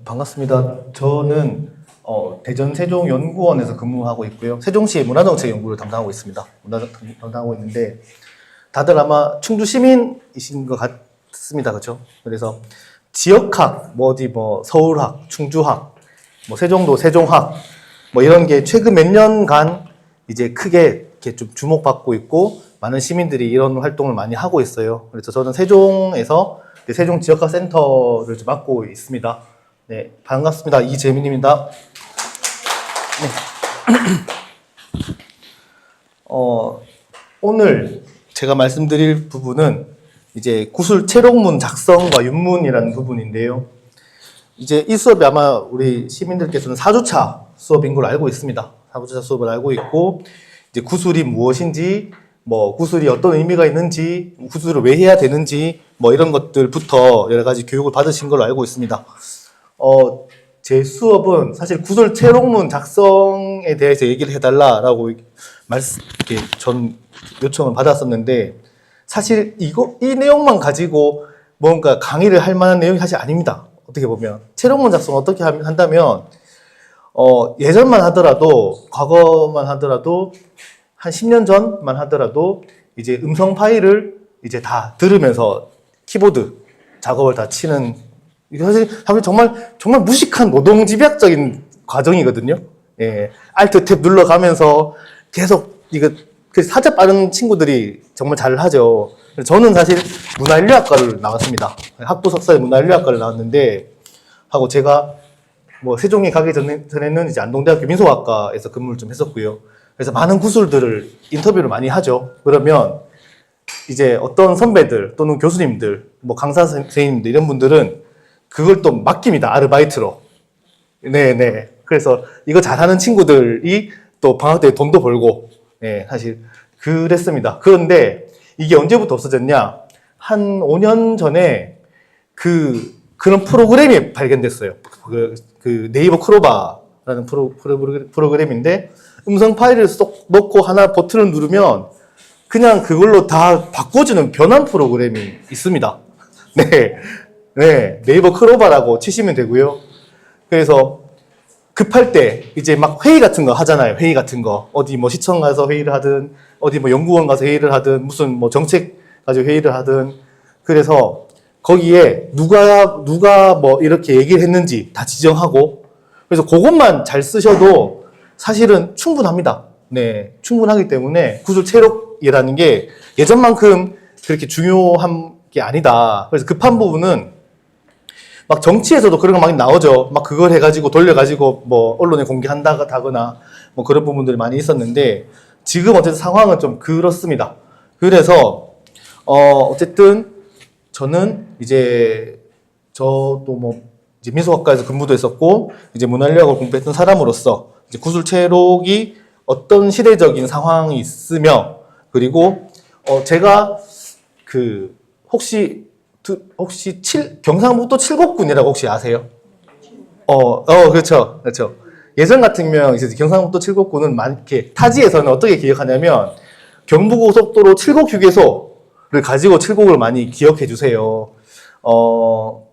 반갑습니다. 저는 대전 세종연구원에서 근무하고 있고요. 세종시 문화정책 연구를 담당하고 있습니다. 담당하고 있는데 다들 아마 충주 시민이신 것 같습니다. 그렇죠? 그래서 지역학, 서울학, 충주학, 세종도 세종학, 이런 게 최근 몇 년간 이제 크게 이렇게 좀 주목받고 있고 많은 시민들이 이런 활동을 많이 하고 있어요. 그래서 저는 세종에서 세종 지역학 센터를 좀 맡고 있습니다. 네, 반갑습니다. 이재민입니다. 네. 오늘 제가 말씀드릴 부분은 이제 구술 체록문 작성과 윤문이라는 부분인데요. 이제 이 수업이 아마 우리 시민들께서는 4주차 수업인 걸로 알고 있습니다. 4주차 수업을 알고 있고, 이제 구술이 무엇인지, 구술이 어떤 의미가 있는지, 구술을 왜 해야 되는지, 이런 것들부터 여러 가지 교육을 받으신 걸로 알고 있습니다. 제 수업은 사실 구술 체록문 작성에 대해서 얘기를 해달라라고 이렇게 전 요청을 받았었는데, 사실 이 내용만 가지고 뭔가 강의를 할 만한 내용이 사실 아닙니다. 어떻게 보면. 체록문 작성을 어떻게 한다면, 예전만 하더라도, 과거만 하더라도, 한 10년 전만 하더라도, 이제 음성 파일을 이제 다 들으면서 키보드 작업을 다 치는, 사실 정말 무식한 노동집약적인 과정이거든요. 예. Alt 탭 눌러가면서 계속 사자 빠른 친구들이 정말 잘 하죠. 저는 사실 문화인류학과를 나왔습니다. 학부 석사에 문화인류학과를 나왔는데, 하고 제가 세종에 가기 전에는 이제 안동대학교 민속학과에서 근무를 좀 했었고요. 그래서 많은 구술들을 인터뷰를 많이 하죠. 그러면 이제 어떤 선배들 또는 교수님들, 강사 선생님들 이런 분들은 그걸 또 맡깁니다. 아르바이트로. 네네. 그래서 이거 잘하는 친구들이 또 방학 때 돈도 벌고, 네, 사실 그랬습니다. 그런데 이게 언제부터 없어졌냐? 한 5년 전에 그런 프로그램이 발견됐어요. 그 네이버 크로바라는 프로그램인데 음성 파일을 쏙 넣고 하나 버튼을 누르면 그냥 그걸로 다 바꿔주는 변환 프로그램이 있습니다. 네. 네. 네이버 크로바라고 치시면 되고요. 그래서 급할 때 이제 막 회의 같은 거 하잖아요. 회의 같은 거. 어디 시청 가서 회의를 하든, 어디 연구원 가서 회의를 하든, 무슨 정책 가지고 회의를 하든. 그래서 거기에 누가 이렇게 얘기를 했는지 다 지정하고, 그래서 그것만 잘 쓰셔도 사실은 충분합니다. 네. 충분하기 때문에 구술 체록이라는 게 예전만큼 그렇게 중요한 게 아니다. 그래서 급한 부분은 막 정치에서도 그런 거 많이 나오죠. 막 그걸 해가지고 돌려가지고 언론에 공개한다거나 그런 부분들이 많이 있었는데 지금 어쨌든 상황은 좀 그렇습니다. 그래서 어쨌든 저는 이제 저도 이제 민속학과에서 근무도 했었고 이제 문화인류학을 공부했던 사람으로서 이제 구술 체록이 어떤 시대적인 상황이 있으며 그리고 제가 혹시 경상북도 칠곡군이라고 혹시 아세요? 그렇죠. 예전 같으면 이제 경상북도 칠곡군은 이렇게 타지에서는 어떻게 기억하냐면 경부고속도로 칠곡휴게소를 가지고 칠곡을 많이 기억해 주세요. 또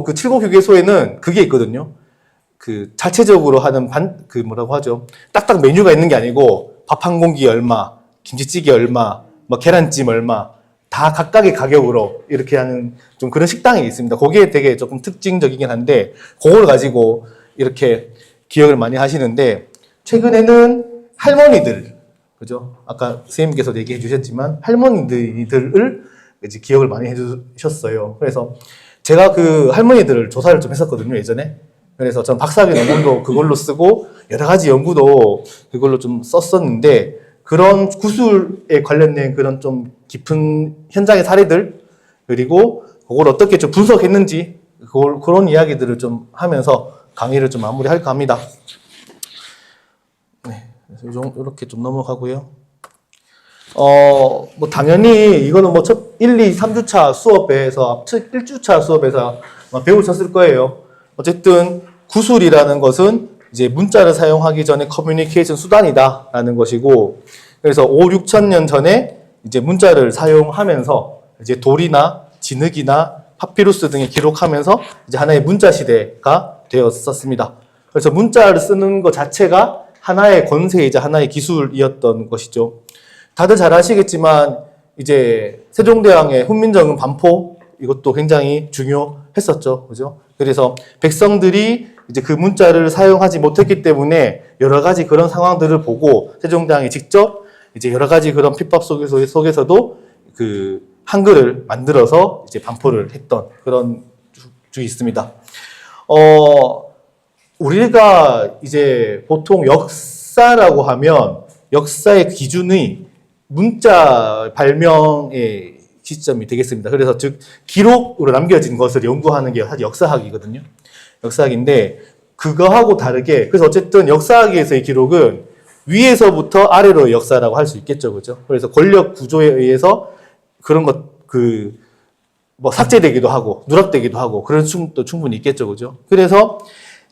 그 칠곡휴게소에는 그게 있거든요. 자체적으로 하는 뭐라고 하죠? 딱딱 메뉴가 있는 게 아니고 밥 한 공기 얼마, 김치찌개 얼마, 계란찜 얼마, 다 각각의 가격으로 이렇게 하는 좀 그런 식당이 있습니다. 그게 되게 조금 특징적이긴 한데 그걸 가지고 이렇게 기억을 많이 하시는데 최근에는 할머니들, 그죠? 아까 선생님께서도 얘기해 주셨지만 할머니들을 이제 기억을 많이 해주셨어요. 그래서 제가 그 할머니들을 조사를 좀 했었거든요, 예전에. 그래서 전 박사학위 논문도 그걸로 쓰고 여러 가지 연구도 그걸로 좀 썼었는데 그런 구술에 관련된 그런 좀 깊은 현장의 사례들 그리고 그걸 어떻게 좀 분석했는지 그런 이야기들을 좀 하면서 강의를 좀 마무리할까 합니다. 네, 그래서 이렇게 좀 넘어가고요. 당연히 이거는 1, 2, 3주차 수업에서 1주차 수업에서 배우셨을 거예요. 어쨌든 구술이라는 것은 이제 문자를 사용하기 전에 커뮤니케이션 수단이다라는 것이고, 그래서 5, 6천 년 전에 이제 문자를 사용하면서 이제 돌이나 진흙이나 파피루스 등에 기록하면서 이제 하나의 문자 시대가 되었었습니다. 그래서 문자를 쓰는 것 자체가 하나의 권세이자 하나의 기술이었던 것이죠. 다들 잘 아시겠지만 이제 세종대왕의 훈민정음 반포 이것도 굉장히 중요했었죠. 그죠? 그래서 백성들이 이제 그 문자를 사용하지 못했기 때문에 여러 가지 그런 상황들을 보고 세종대왕이 직접 이제 여러 가지 그런 핍박 속에서도 그 한글을 만들어서 이제 반포를 했던 그런 주 있습니다. 우리가 이제 보통 역사라고 하면 역사의 기준이 문자 발명의 시점이 되겠습니다. 그래서 즉 기록으로 남겨진 것을 연구하는 게 사실 역사학이거든요. 역사학인데 그거하고 다르게 그래서 어쨌든 역사학에서의 기록은 위에서부터 아래로의 역사라고 할 수 있겠죠, 그죠? 그래서 권력 구조에 의해서 그런 것 뭐 삭제되기도 하고 누락되기도 하고 그런 또 충분히 있겠죠, 그죠? 그래서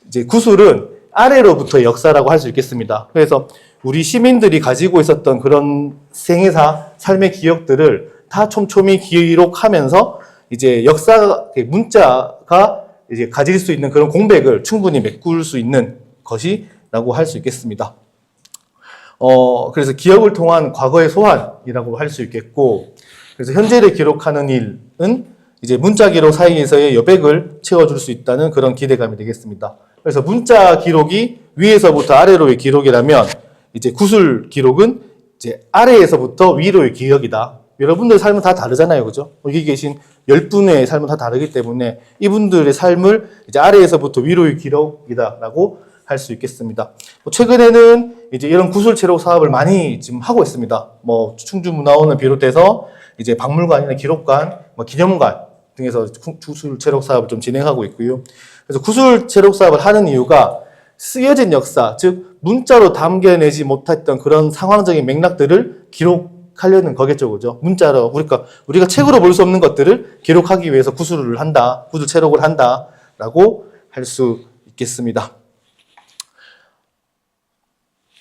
이제 구술은 아래로부터의 역사라고 할 수 있겠습니다. 그래서 우리 시민들이 가지고 있었던 그런 생애사, 삶의 기억들을 다 촘촘히 기록하면서 이제 역사, 문자가 이제 가질 수 있는 그런 공백을 충분히 메꿀 수 있는 것이라고 할 수 있겠습니다. 그래서 기억을 통한 과거의 소환이라고 할 수 있겠고, 그래서 현재를 기록하는 일은 이제 문자 기록 사이에서의 여백을 채워줄 수 있다는 그런 기대감이 되겠습니다. 그래서 문자 기록이 위에서부터 아래로의 기록이라면 이제 구술 기록은 이제 아래에서부터 위로의 기억이다. 여러분들 삶은 다 다르잖아요, 그죠? 여기 계신 10분의 삶은 다 다르기 때문에 이분들의 삶을 이제 아래에서부터 위로의 기록이다라고 할 수 있겠습니다. 최근에는 이제 이런 구술 체록 사업을 많이 지금 하고 있습니다. 뭐 충주문화원을 비롯해서 이제 박물관이나 기록관, 뭐 기념관 등에서 구술 체록 사업을 좀 진행하고 있고요. 그래서 구술 체록 사업을 하는 이유가 쓰여진 역사, 즉 문자로 담겨내지 못했던 그런 상황적인 맥락들을 기록하려는 거겠죠, 그죠? 문자로 우리가 책으로 볼 수 없는 것들을 기록하기 위해서 구술을 한다, 구술 체록을 한다라고 할 수 있겠습니다.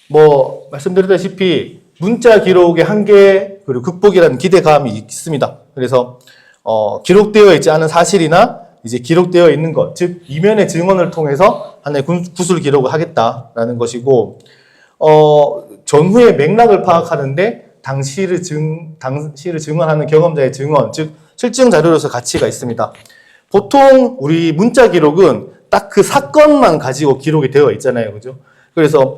뭐 말씀드렸다시피 문자 기록의 한계 그리고 극복이라는 기대감이 있습니다. 그래서 기록되어 있지 않은 사실이나 이제 기록되어 있는 것, 즉 이면의 증언을 통해서 하나의 구술 기록을 하겠다라는 것이고, 전후의 맥락을 파악하는데 당시를 증언하는 경험자의 증언, 즉 실증 자료로서 가치가 있습니다. 보통 우리 문자 기록은 딱 그 사건만 가지고 기록이 되어 있잖아요, 그죠? 그래서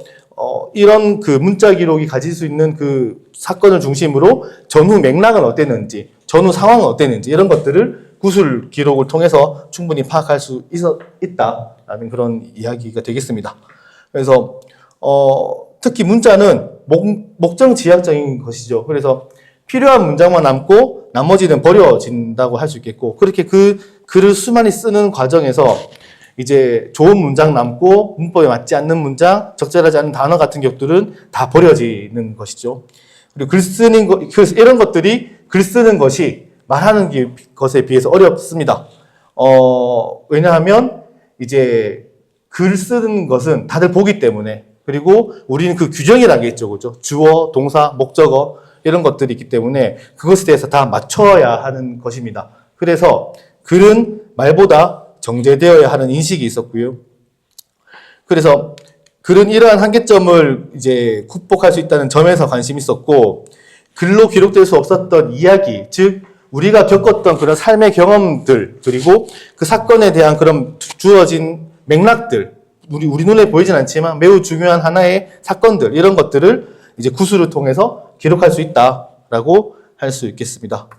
이런 그 문자 기록이 가질 수 있는 그 사건을 중심으로 전후 맥락은 어땠는지, 전후 상황은 어땠는지 이런 것들을 구술 기록을 통해서 충분히 파악할 수 있다라는 그런 이야기가 되겠습니다. 그래서 특히 문자는 목적 지향적인 것이죠. 그래서 필요한 문장만 남고 나머지는 버려진다고 할 수 있겠고, 그렇게 그 글을 수많이 쓰는 과정에서 이제 좋은 문장 남고 문법에 맞지 않는 문장, 적절하지 않은 단어 같은 것들은 다 버려지는 것이죠. 그리고 글 쓰는 것, 그래서 이런 것들이 글 쓰는 것이 말하는 것에 비해서 어렵습니다. 왜냐하면 이제 글 쓰는 것은 다들 보기 때문에, 그리고 우리는 그 규정이라는 게 있죠, 그죠? 주어, 동사, 목적어 이런 것들이 있기 때문에 그것에 대해서 다 맞춰야 하는 것입니다. 그래서 글은 말보다 정제되어야 하는 인식이 있었고요. 그래서 글은 이러한 한계점을 이제 극복할 수 있다는 점에서 관심이 있었고, 글로 기록될 수 없었던 이야기, 즉 우리가 겪었던 그런 삶의 경험들, 그리고 그 사건에 대한 그런 주어진 맥락들, 우리 눈에 보이진 않지만 매우 중요한 하나의 사건들, 이런 것들을 이제 구술을 통해서 기록할 수 있다라고 할 수 있겠습니다.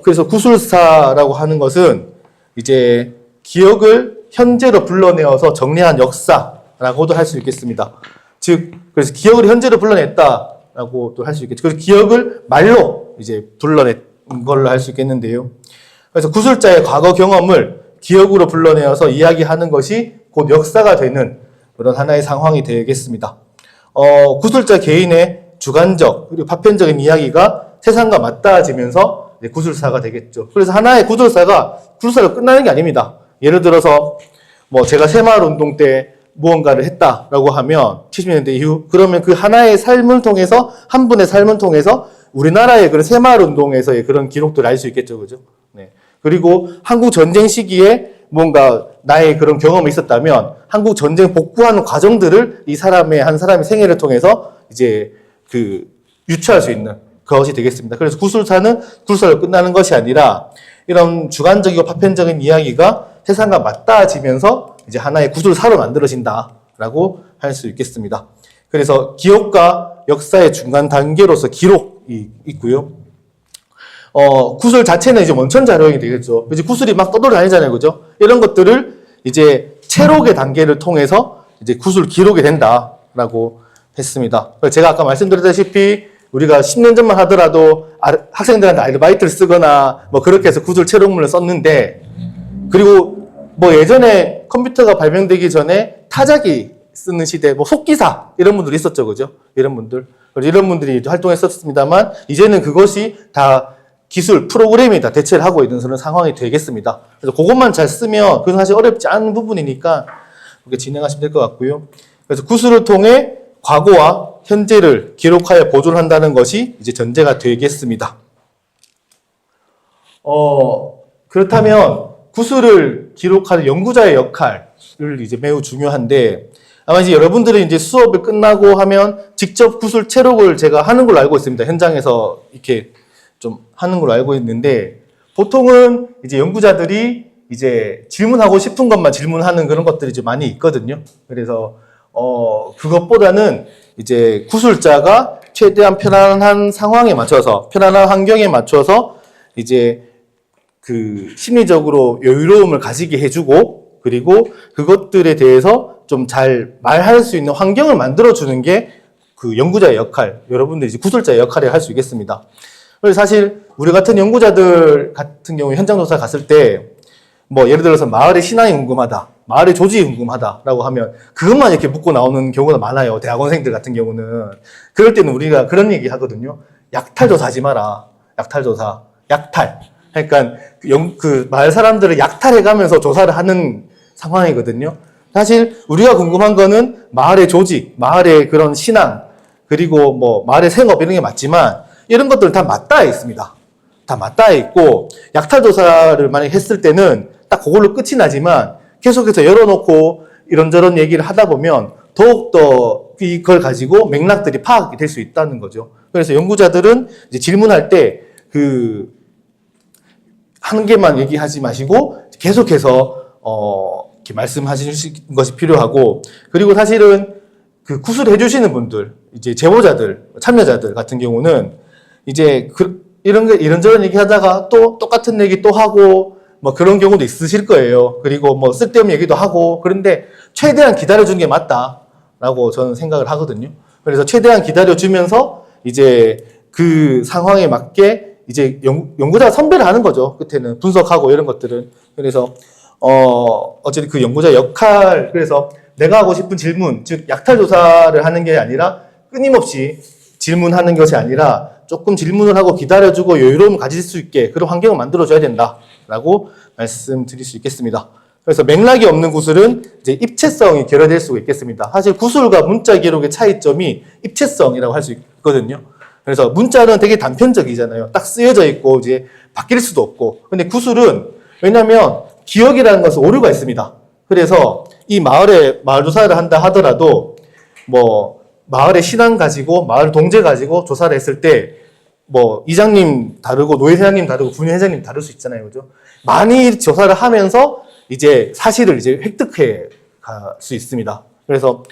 그래서 구술사라고 하는 것은 이제 기억을 현재로 불러내어서 정리한 역사라고도 할 수 있겠습니다. 즉, 그래서 기억을 현재로 불러냈다라고도 할 수 있겠죠. 그래서 기억을 말로 이제 불러낸 걸로 할 수 있겠는데요. 그래서 구술자의 과거 경험을 기억으로 불러내어서 이야기하는 것이 곧 역사가 되는 그런 하나의 상황이 되겠습니다. 구술자 개인의 주관적 그리고 파편적인 이야기가 세상과 맞닿아지면서 구술사가 되겠죠. 그래서 하나의 구술사로 끝나는 게 아닙니다. 예를 들어서 뭐 제가 새마을운동 때 무언가를 했다라고 하면 70년대 이후, 그러면 그 하나의 삶을 통해서, 한 분의 삶을 통해서 우리나라의 그런 새마을운동에서의 그런 기록들을 알 수 있겠죠, 그죠? 네. 그리고 한국 전쟁 시기에 뭔가 나의 그런 경험이 있었다면 한국 전쟁 복구하는 과정들을 이 사람의 한 사람의 생애를 통해서 이제 유추할 수 있는 그것이 되겠습니다. 그래서 구술사는 구술사로 끝나는 것이 아니라 이런 주관적이고 파편적인 이야기가 세상과 맞닿아지면서 이제 하나의 구술사로 만들어진다라고 할 수 있겠습니다. 그래서 기억과 역사의 중간 단계로서 기록이 있고요. 구술 자체는 이제 원천 자료형이 되겠죠. 이제 구술이 막 떠돌아다니잖아요, 그죠? 이런 것들을 이제 체록의 단계를 통해서 이제 구술 기록이 된다라고 했습니다. 제가 아까 말씀드렸다시피 우리가 10년 전만 하더라도 학생들한테 아르바이트를 쓰거나 뭐 그렇게 해서 구술 체록문을 썼는데, 그리고 뭐 예전에 컴퓨터가 발명되기 전에 타자기 쓰는 시대, 뭐 속기사 이런 분들이 있었죠, 그죠? 이런 분들이 활동했었습니다만 이제는 그것이 다 기술 프로그램이 다 대체를 하고 있는 그런 상황이 되겠습니다. 그래서 그것만 잘 쓰면 그건 사실 어렵지 않은 부분이니까 그렇게 진행하시면 될 것 같고요. 그래서 구술을 통해 과거와 현재를 기록하여 보존을 한다는 것이 이제 전제가 되겠습니다. 그렇다면 구술을 기록하는 연구자의 역할을 이제 매우 중요한데, 아마 이제 여러분들이 이제 수업을 끝나고 하면 직접 구술 체록을 제가 하는 걸로 알고 있습니다. 현장에서 이렇게 좀 하는 걸로 알고 있는데, 보통은 이제 연구자들이 이제 질문하고 싶은 것만 질문하는 그런 것들이 이제 많이 있거든요. 그래서 그것보다는 이제 구술자가 최대한 편안한 상황에 맞춰서, 편안한 환경에 맞춰서 이제 심리적으로 여유로움을 가지게 해주고, 그리고 그것들에 대해서 좀 잘 말할 수 있는 환경을 만들어주는 게 그 연구자의 역할, 여러분들이 이제 구술자의 역할을 할 수 있겠습니다. 그래서 사실 우리 같은 연구자들 같은 경우에 현장 조사 갔을 때 뭐 예를 들어서 마을의 신앙이 궁금하다, 마을의 조직이 궁금하다라고 하면 그것만 이렇게 묻고 나오는 경우가 많아요. 대학원생들 같은 경우는. 그럴 때는 우리가 그런 얘기 하거든요. 약탈 조사하지 마라. 약탈 조사. 약탈. 그러니까 그 마을 사람들을 약탈해가면서 조사를 하는 상황이거든요. 사실 우리가 궁금한 거는 마을의 조직, 마을의 그런 신앙, 그리고 뭐 마을의 생업 이런 게 맞지만 이런 것들 다 맞닿아 있습니다. 다 맞닿아 있고, 약탈 조사를 만약에 했을 때는 딱 그걸로 끝이 나지만 계속해서 열어놓고 이런저런 얘기를 하다 보면 더욱더 이걸 가지고 맥락들이 파악이 될 수 있다는 거죠. 그래서 연구자들은 이제 질문할 때 한 개만 얘기하지 마시고 계속해서 이렇게 말씀하시는 것이 필요하고, 그리고 사실은 그 구술해 주시는 분들, 이제 제보자들, 참여자들 같은 경우는 이제 이런저런 얘기 하다가 또 똑같은 얘기 또 하고 뭐 그런 경우도 있으실 거예요. 그리고 뭐 쓸데없는 얘기도 하고, 그런데 최대한 기다려주는 게 맞다라고 저는 생각을 하거든요. 그래서 최대한 기다려주면서 이제 그 상황에 맞게 이제 연구자가 선별을 하는 거죠. 끝에는 분석하고 이런 것들은. 그래서 어쨌든 그 연구자 역할, 그래서 내가 하고 싶은 질문, 즉 약탈 조사를 하는 게 아니라 끊임없이 질문하는 것이 아니라 조금 질문을 하고 기다려주고 여유로움을 가질 수 있게 그런 환경을 만들어줘야 된다라고 말씀드릴 수 있겠습니다. 그래서 맥락이 없는 구술은 이제 입체성이 결여될 수 있겠습니다. 사실 구술과 문자 기록의 차이점이 입체성이라고 할 수 있거든요. 그래서 문자는 되게 단편적이잖아요. 딱 쓰여져 있고 이제 바뀔 수도 없고. 근데 구술은 왜냐하면 기억이라는 것은 오류가 있습니다. 그래서 이 마을 조사를 한다 하더라도 뭐 마을의 신앙 가지고 마을 동제 가지고 조사를 했을 때 뭐 이장님 다르고 노회사장님 다르고 분회장님 다를 수 있잖아요, 그죠? 많이 조사를 하면서 이제 사실을 이제 획득해 갈 수 있습니다. 그래서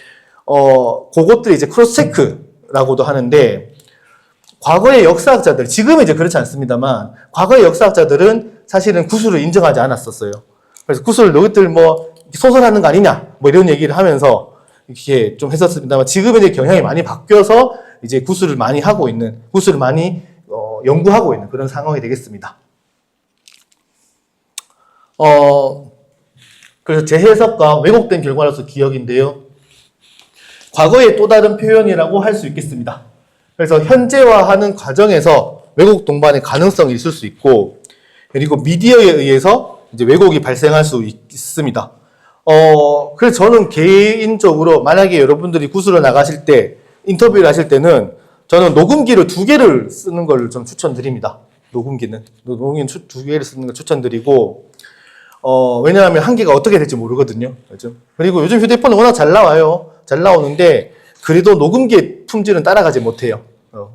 그것들이 이제 크로스 체크라고도 하는데, 과거의 역사학자들, 지금은 이제 그렇지 않습니다만 과거의 역사학자들은 사실은 구술을 인정하지 않았었어요. 그래서 구술 너희들 뭐 소설하는 거 아니냐 뭐 이런 얘기를 하면서 이렇게 좀 했었습니다만, 지금은 이제 경향이 많이 바뀌어서 이제 구술을 많이 하고 있는, 구술을 많이 연구하고 있는 그런 상황이 되겠습니다. 그래서 제 해석과 왜곡된 결과로서 기억인데요. 과거의 또 다른 표현이라고 할 수 있겠습니다. 그래서 현재화하는 과정에서 왜곡 동반의 가능성이 있을 수 있고, 그리고 미디어에 의해서 이제 왜곡이 발생할 수 있습니다. 그래서 저는 개인적으로 만약에 여러분들이 구술을 나가실 때, 인터뷰를 하실 때는 저는 녹음기를 2개를 쓰는 걸 좀 추천드립니다. 녹음기는 두 개를 쓰는 걸 추천드리고, 왜냐하면 한 개가 어떻게 될지 모르거든요. 그렇죠? 그리고 요즘 휴대폰은 워낙 잘 나와요. 잘 나오는데, 그래도 녹음기의 품질은 따라가지 못해요.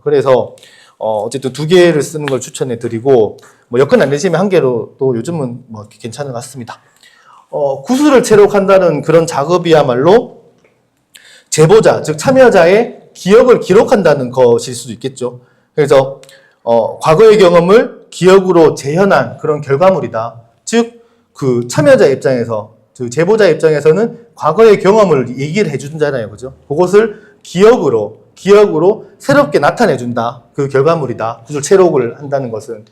그래서, 어쨌든 두 개를 쓰는 걸 추천해 드리고, 뭐 여건 안 되시면 한 개로 또 요즘은 뭐 괜찮은 것 같습니다. 구술을 체록한다는 그런 작업이야말로 제보자, 즉 참여자의 기억을 기록한다는 것일 수도 있겠죠. 그래서 과거의 경험을 기억으로 재현한 그런 결과물이다. 즉 그 참여자 입장에서, 그 제보자 입장에서는 과거의 경험을 얘기를 해주잖아요, 그죠? 그것을 기억으로 새롭게 나타내준다. 그 결과물이다. 구술 체록을 한다는 것은.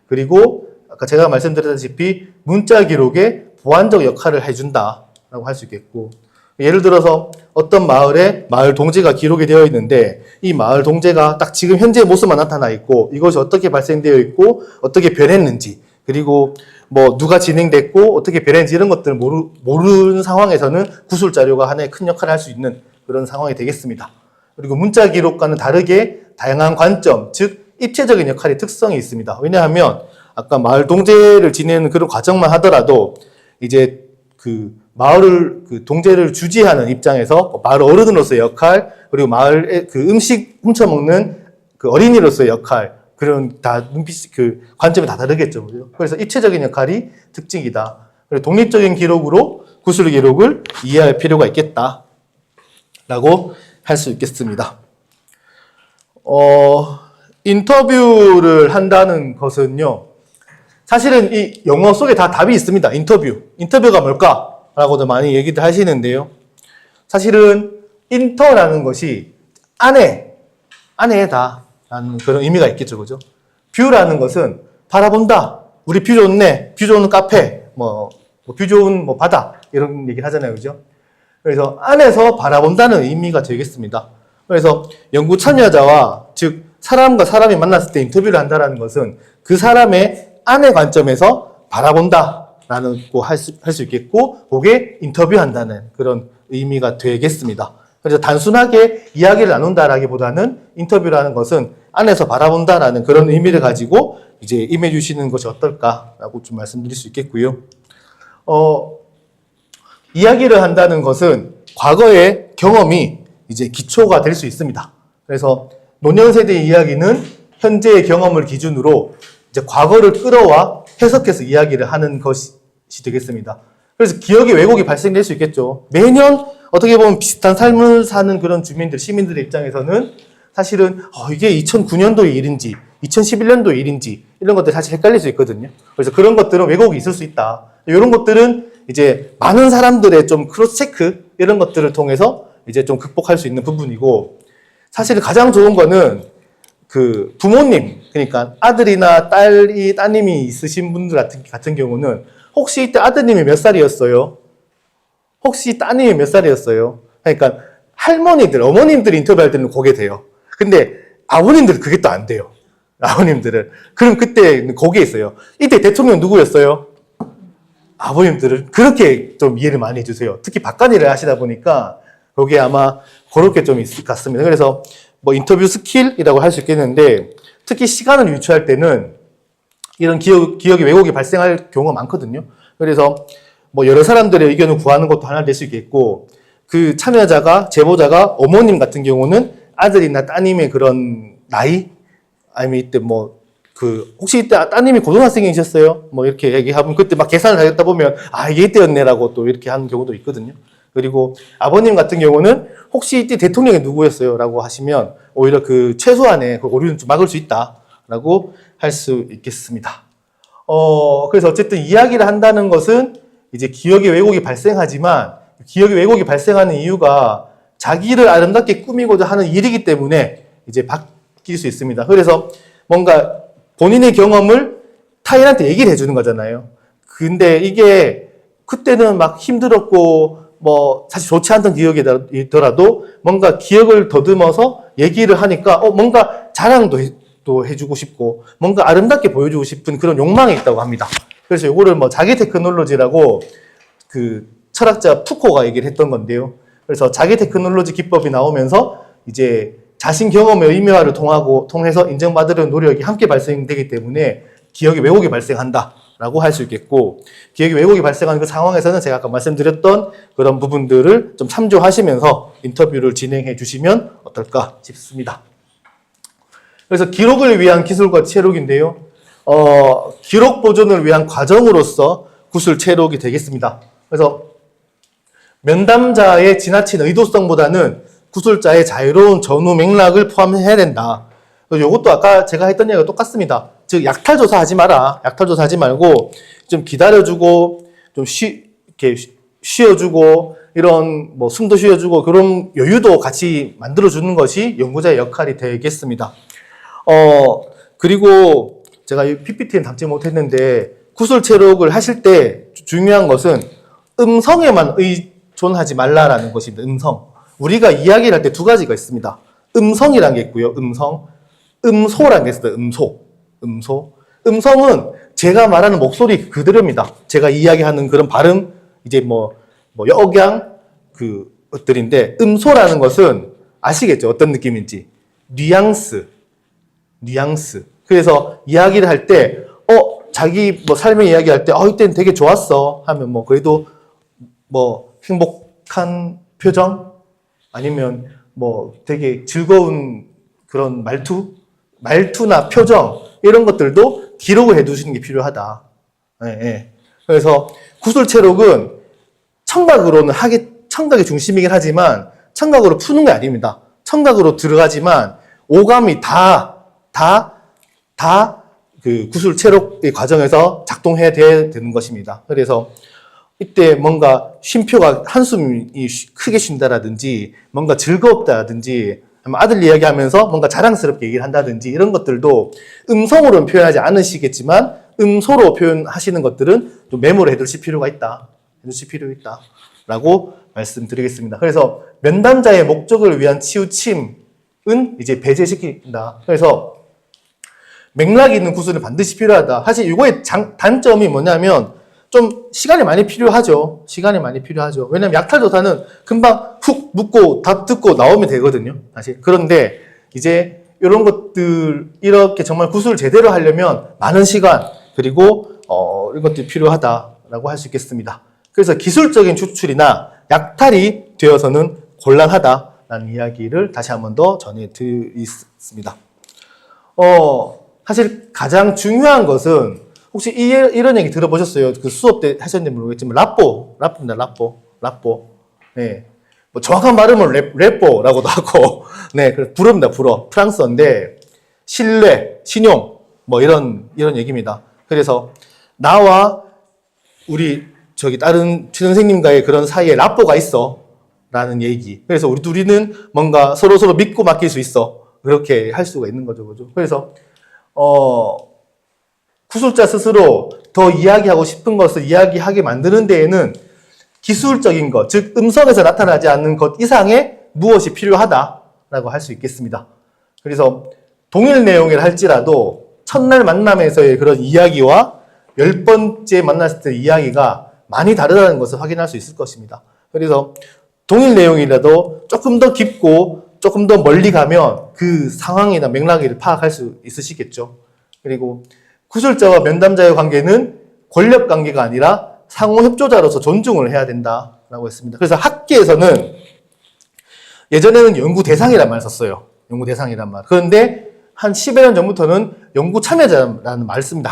그리고 아까 제가 말씀드렸다시피 문자 기록에 보완적 역할을 해준다라고 할 수 있겠고, 예를 들어서 어떤 마을에 마을 동지가 기록이 되어 있는데 이 마을 동지가 딱 지금 현재 모습만 나타나 있고 이것이 어떻게 발생되어 있고 어떻게 변했는지, 그리고 뭐 누가 진행됐고 어떻게 변했는지 이런 것들을 모르는 상황에서는 구술 자료가 하나의 큰 역할을 할 수 있는 그런 상황이 되겠습니다. 그리고 문자 기록과는 다르게 다양한 관점, 즉 입체적인 역할의 특성이 있습니다. 왜냐하면 아까 마을 동제를 지내는 그런 과정만 하더라도 이제 그 마을을 그 동제를 주지하는 입장에서 마을 어른으로서의 역할, 그리고 마을의 그 음식 훔쳐먹는 그 어린이로서의 역할, 그런 다 눈빛 그 관점이 다 다르겠죠. 그래서 입체적인 역할이 특징이다. 그래서 독립적인 기록으로 구술 기록을 이해할 필요가 있겠다라고 할 수 있겠습니다. 인터뷰를 한다는 것은요, 사실은 이 영어 속에 다 답이 있습니다. 인터뷰가 뭘까라고도 많이 얘기들 하시는데요. 사실은 인터라는 것이 아내다라는 그런 의미가 있겠죠, 그죠? 뷰라는 것은 바라본다. 우리 뷰 좋네. 뷰 좋은 카페, 뷰 좋은 바다 이런 얘기를 하잖아요, 그죠? 그래서 안에서 바라본다는 의미가 되겠습니다. 그래서 연구 참여자와 즉 사람과 사람이 만났을 때 인터뷰를 한다는 것은 그 사람의 안의 관점에서 바라본다라는 거 할 수 있겠고, 그게 인터뷰한다는 그런 의미가 되겠습니다. 그래서 단순하게 이야기를 나눈다라기보다는 인터뷰라는 것은 안에서 바라본다라는 그런 의미를 가지고 이제 임해 주시는 것이 어떨까라고 좀 말씀드릴 수 있겠고요. 이야기를 한다는 것은 과거의 경험이 이제 기초가 될 수 있습니다. 그래서 노년세대의 이야기는 현재의 경험을 기준으로 이제 과거를 끌어와 해석해서 이야기를 하는 것이 되겠습니다. 그래서 기억의 왜곡이 발생될 수 있겠죠. 매년 어떻게 보면 비슷한 삶을 사는 그런 시민들의 입장에서는 사실은 이게 2009년도의 일인지 2011년도의 일인지 이런 것들이 사실 헷갈릴 수 있거든요. 그래서 그런 것들은 왜곡이 있을 수 있다. 이런 것들은 이제 많은 사람들의 좀 크로스 체크 이런 것들을 통해서 이제 좀 극복할 수 있는 부분이고, 사실 가장 좋은 거는 그 부모님, 그러니까 아들이나 따님이 있으신 분들 같은 경우는 혹시 이때 아드님이 몇 살이었어요? 혹시 따님이 몇 살이었어요? 그러니까 할머니들, 어머님들 인터뷰할 때는 그게 돼요. 근데 아버님들은 그게 또 안 돼요. 아버님들은. 그럼 그때 거기에 있어요. 이때 대통령 누구였어요? 아버님들은 그렇게 좀 이해를 많이 해주세요. 특히 바깥일을 하시다 보니까 거기에 아마 그렇게 좀 있을 것 같습니다. 그래서 뭐 인터뷰 스킬이라고 할 수 있겠는데, 특히 시간을 유추할 때는 이런 기억의 왜곡이 발생할 경우가 많거든요. 그래서 뭐 여러 사람들의 의견을 구하는 것도 하나 될 수 있겠고, 그 참여자가, 제보자가 어머님 같은 경우는 아들이나 따님의 그런 나이, 아니면 이때 혹시 이때 따님이 고등학생이셨어요? 이렇게 얘기하면 그때 막 계산을 하겠다 보면, 이게 이때였네라고 또 이렇게 하는 경우도 있거든요. 그리고 아버님 같은 경우는 혹시 이때 대통령이 누구였어요? 라고 하시면 오히려 그 최소한의 그 오류는 좀 막을 수 있다라고 할 수 있겠습니다. 그래서 어쨌든 이야기를 한다는 것은 이제 기억의 왜곡이 발생하지만, 기억의 왜곡이 발생하는 이유가 자기를 아름답게 꾸미고자 하는 일이기 때문에 이제 바뀔 수 있습니다. 그래서 뭔가 본인의 경험을 타인한테 얘기를 해주는 거잖아요. 근데 이게 그때는 막 힘들었고 사실 좋지 않던 기억이더라도 뭔가 기억을 더듬어서 얘기를 하니까 뭔가 자랑도 또 해주고 싶고 뭔가 아름답게 보여주고 싶은 그런 욕망이 있다고 합니다. 그래서 이거를 자기 테크놀로지라고 그 철학자 푸코가 얘기를 했던 건데요. 그래서 자기 테크놀로지 기법이 나오면서 이제 자신 경험의 의미화를 통해서 인정받으려는 노력이 함께 발생되기 때문에 기억의 왜곡이 발생한다라고 할 수 있겠고, 기억의 왜곡이 발생하는 그 상황에서는 제가 아까 말씀드렸던 그런 부분들을 좀 참조하시면서 인터뷰를 진행해 주시면 어떨까 싶습니다. 그래서 기록을 위한 기술과 체록인데요. 기록 보존을 위한 과정으로서 구술 체록이 되겠습니다. 그래서 면담자의 지나친 의도성보다는 구술자의 자유로운 전후 맥락을 포함해야 된다. 이것도 아까 제가 했던 얘기가 똑같습니다. 즉 약탈조사 하지 마라. 약탈조사 하지 말고 좀 기다려주고 좀 이렇게 쉬어주고 이런 뭐 숨도 쉬어주고 그런 여유도 같이 만들어주는 것이 연구자의 역할이 되겠습니다. 그리고 제가 이 PPT는 담지 못했는데 구술 체록을 하실 때 중요한 것은 음성에만 의존하지 말라라는 것입니다. 음성. 우리가 이야기를 할 때 두 가지가 있습니다. 음성이라는 게 있고요. 음소라는 게 있어요. 음소. 음성은 제가 말하는 목소리 그대로입니다. 제가 이야기하는 그런 발음, 이제 뭐 억양, 것들인데, 음소라는 것은 아시겠죠? 어떤 느낌인지. 뉘앙스. 그래서 이야기를 할 때, 자기 삶의 이야기할 때, 이때는 되게 좋았어. 하면 그래도 행복한 표정? 아니면 되게 즐거운 그런 말투나 표정, 이런 것들도 기록을 해 두시는 게 필요하다. 예. 그래서 구술체록은 청각이 중심이긴 하지만 청각으로 푸는 게 아닙니다. 청각으로 들어가지만 오감이 그 구술체록의 과정에서 작동해야 되는 것입니다. 그래서 이때 뭔가 쉼표가 한숨이 크게 쉰다라든지 뭔가 즐겁다라든지 아들 이야기하면서 뭔가 자랑스럽게 얘기를 한다든지 이런 것들도 음성으로는 표현하지 않으시겠지만 음소로 표현하시는 것들은 좀 메모를 해두실 필요가 있다. 라고 말씀드리겠습니다. 그래서 면담자의 목적을 위한 치우침은 이제 배제시킨다. 그래서 맥락이 있는 구술은 반드시 필요하다. 사실 이거의 단점이 뭐냐면 좀 시간이 많이 필요하죠. 왜냐면 약탈조사는 금방 훅 묻고 답 듣고 나오면 되거든요. 사실. 그런데 이제 이런 것들, 이렇게 정말 구술을 제대로 하려면 많은 시간, 그리고 이런 것들이 필요하다라고 할 수 있겠습니다. 그래서 기술적인 추출이나 약탈이 되어서는 곤란하다라는 이야기를 다시 한 번 더 전해드리겠습니다. 사실 가장 중요한 것은 혹시 이런 얘기 들어보셨어요? 그 수업 때 하셨는지 모르겠지만 라뽀입니다. 라뽀. 네, 정확한 발음은 래뽀라고도 하고, 네, 불어입니다. 불어. 프랑스어인데 신뢰, 신용, 이런 얘기입니다. 그래서 나와 우리 다른 선생님과의 그런 사이에 라뽀가 있어라는 얘기. 그래서 우리 둘이는 뭔가 서로 믿고 맡길 수 있어. 그렇게 할 수가 있는 거죠, 그죠? 그래서 구술자 스스로 더 이야기하고 싶은 것을 이야기하게 만드는 데에는 기술적인 것, 즉 음성에서 나타나지 않는 것 이상의 무엇이 필요하다라고 할 수 있겠습니다. 그래서 동일 내용이라 할지라도 첫날 만남에서의 그런 이야기와 10번째 만났을 때 이야기가 많이 다르다는 것을 확인할 수 있을 것입니다. 그래서 동일 내용이라도 조금 더 깊고 조금 더 멀리 가면 그 상황이나 맥락을 파악할 수 있으시겠죠. 그리고 구술자와 면담자의 관계는 권력 관계가 아니라 상호 협조자로서 존중을 해야 된다라고 했습니다. 그래서 학계에서는 예전에는 연구 대상이란 말을 썼어요. 연구 대상이란 말. 그런데 한 10여 년 전부터는 연구 참여자라는 말을 씁니다.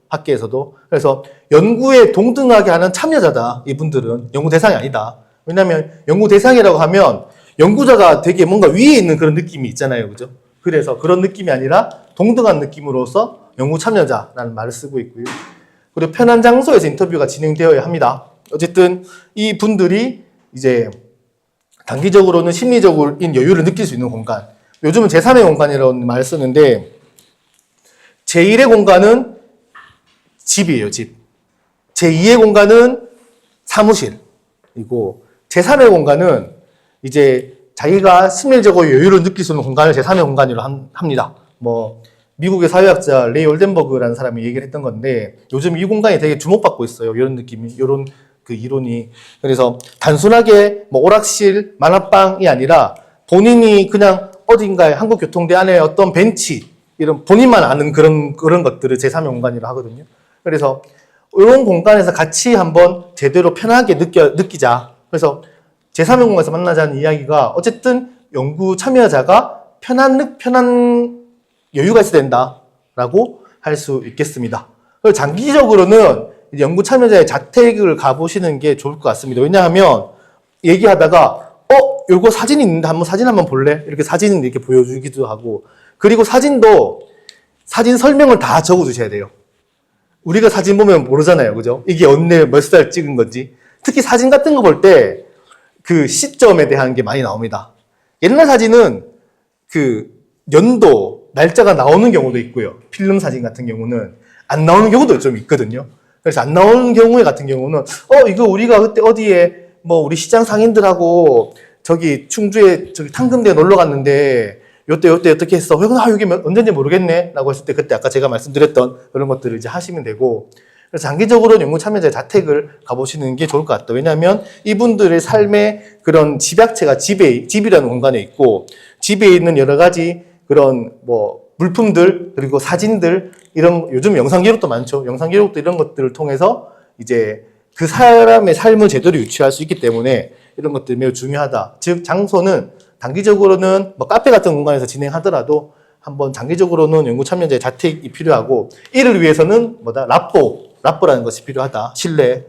학계에서도. 그래서 연구에 동등하게 하는 참여자다. 이분들은 연구 대상이 아니다. 왜냐하면 연구 대상이라고 하면 연구자가 되게 뭔가 위에 있는 그런 느낌이 있잖아요. 그죠? 그래서 그런 느낌이 아니라 동등한 느낌으로서 연구 참여자라는 말을 쓰고 있고요. 그리고 편한 장소에서 인터뷰가 진행되어야 합니다. 어쨌든 이 분들이 이제 단기적으로는 심리적인 여유를 느낄 수 있는 공간. 요즘은 제3의 공간이라는 말을 쓰는데 제1의 공간은 집이에요, 집. 제2의 공간은 사무실이고 제3의 공간은 이제 자기가 심리적으로 여유를 느낄 수 있는 공간을 제3의 공간이라고 합니다. 미국의 사회학자 레이 올덴버그라는 사람이 얘기를 했던 건데 요즘 이 공간이 되게 주목받고 있어요. 이런 느낌이, 이런 그 이론이. 그래서 단순하게 오락실, 만화방이 아니라 본인이 그냥 어딘가에 한국교통대 안에 어떤 벤치, 이런 본인만 아는 그런 것들을 제3의 공간이라고 하거든요. 그래서 이런 공간에서 같이 한번 제대로 편하게 느끼자. 그래서 제3의 공간에서 만나자는 이야기가 어쨌든 연구 참여자가 편한 여유가 있어야 된다라고 할 수 있겠습니다. 그리고 장기적으로는 연구 참여자의 자택을 가보시는 게 좋을 것 같습니다. 왜냐하면 얘기하다가 요거 사진이 있는데 사진 한번 볼래? 이렇게 사진을 이렇게 보여주기도 하고, 그리고 사진도 사진 설명을 다 적어주셔야 돼요. 우리가 사진 보면 모르잖아요. 그죠? 이게 언제 몇 살 찍은 건지. 특히 사진 같은 거 볼 때 그 시점에 대한 게 많이 나옵니다. 옛날 사진은 그 연도, 날짜가 나오는 경우도 있고요. 필름 사진 같은 경우는 안 나오는 경우도 좀 있거든요. 그래서 안 나오는 경우에 같은 경우는 이거 우리가 그때 어디에 우리 시장 상인들하고 저기 충주에 저기 탕금대에 놀러 갔는데 요때 어떻게 했어? 여기 언제인지 모르겠네 라고 했을 때 그때 아까 제가 말씀드렸던 그런 것들을 이제 하시면 되고, 그래서 장기적으로 연구 참여자의 자택을 가보시는 게 좋을 것 같다. 왜냐하면 이분들의 삶의 그런 집약체가 집이라는 공간에 있고, 집에 있는 여러 가지 그런 물품들, 그리고 사진들, 이런 요즘 영상 기록도 많죠. 영상 기록도 이런 것들을 통해서 이제 그 사람의 삶을 제대로 유추할 수 있기 때문에 이런 것들이 매우 중요하다. 즉 장소는 단기적으로는 카페 같은 공간에서 진행하더라도 한번 장기적으로는 연구 참여자의 자택이 필요하고, 이를 위해서는 라뽀라는 것이 필요하다. 실내.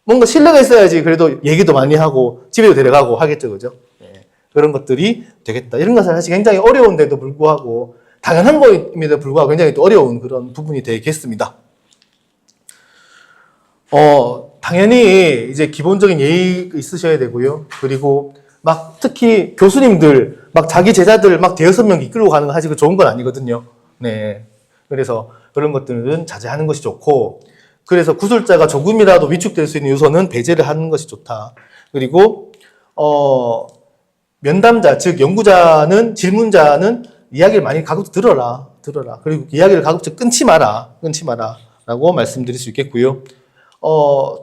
뭔가 실내가 있어야지 그래도 얘기도 많이 하고 집에도 데려가고 하겠죠. 그죠? 네. 그런 것들이 되겠다. 이런 것은 사실 굉장히 어려운데도 불구하고, 당연한 거임에도 불구하고 굉장히 또 어려운 그런 부분이 되겠습니다. 당연히 이제 기본적인 예의 있으셔야 되고요. 그리고 특히 교수님들, 자기 제자들 5명 이끌고 가는 거 사실 좋은 건 아니거든요. 네. 그래서 그런 것들은 자제하는 것이 좋고, 그래서 구술자가 조금이라도 위축될 수 있는 요소는 배제를 하는 것이 좋다. 그리고, 면담자, 즉, 연구자는, 질문자는 이야기를 많이 가급적 들어라. 그리고 이야기를 가급적 끊지 마라. 라고 말씀드릴 수 있겠고요.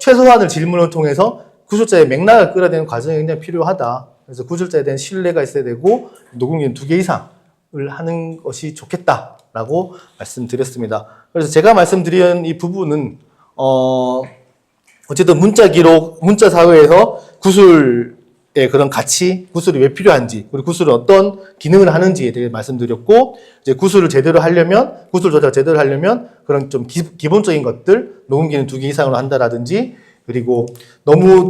최소한의 질문을 통해서 구술자의 맥락을 끌어내는 과정이 굉장히 필요하다. 그래서 구술자에 대한 신뢰가 있어야 되고, 녹음기는 2개 이상을 하는 것이 좋겠다라고 말씀드렸습니다. 그래서 제가 말씀드린 이 부분은, 어쨌든 문자 기록, 문자 사회에서 구술의 그런 가치, 구술이 왜 필요한지, 그리고 구술은 어떤 기능을 하는지에 대해 말씀드렸고, 이제 구술을 제대로 하려면, 구술 조작을 제대로 하려면 그런 좀 기본적인 것들, 녹음기는 2개 이상으로 한다라든지, 그리고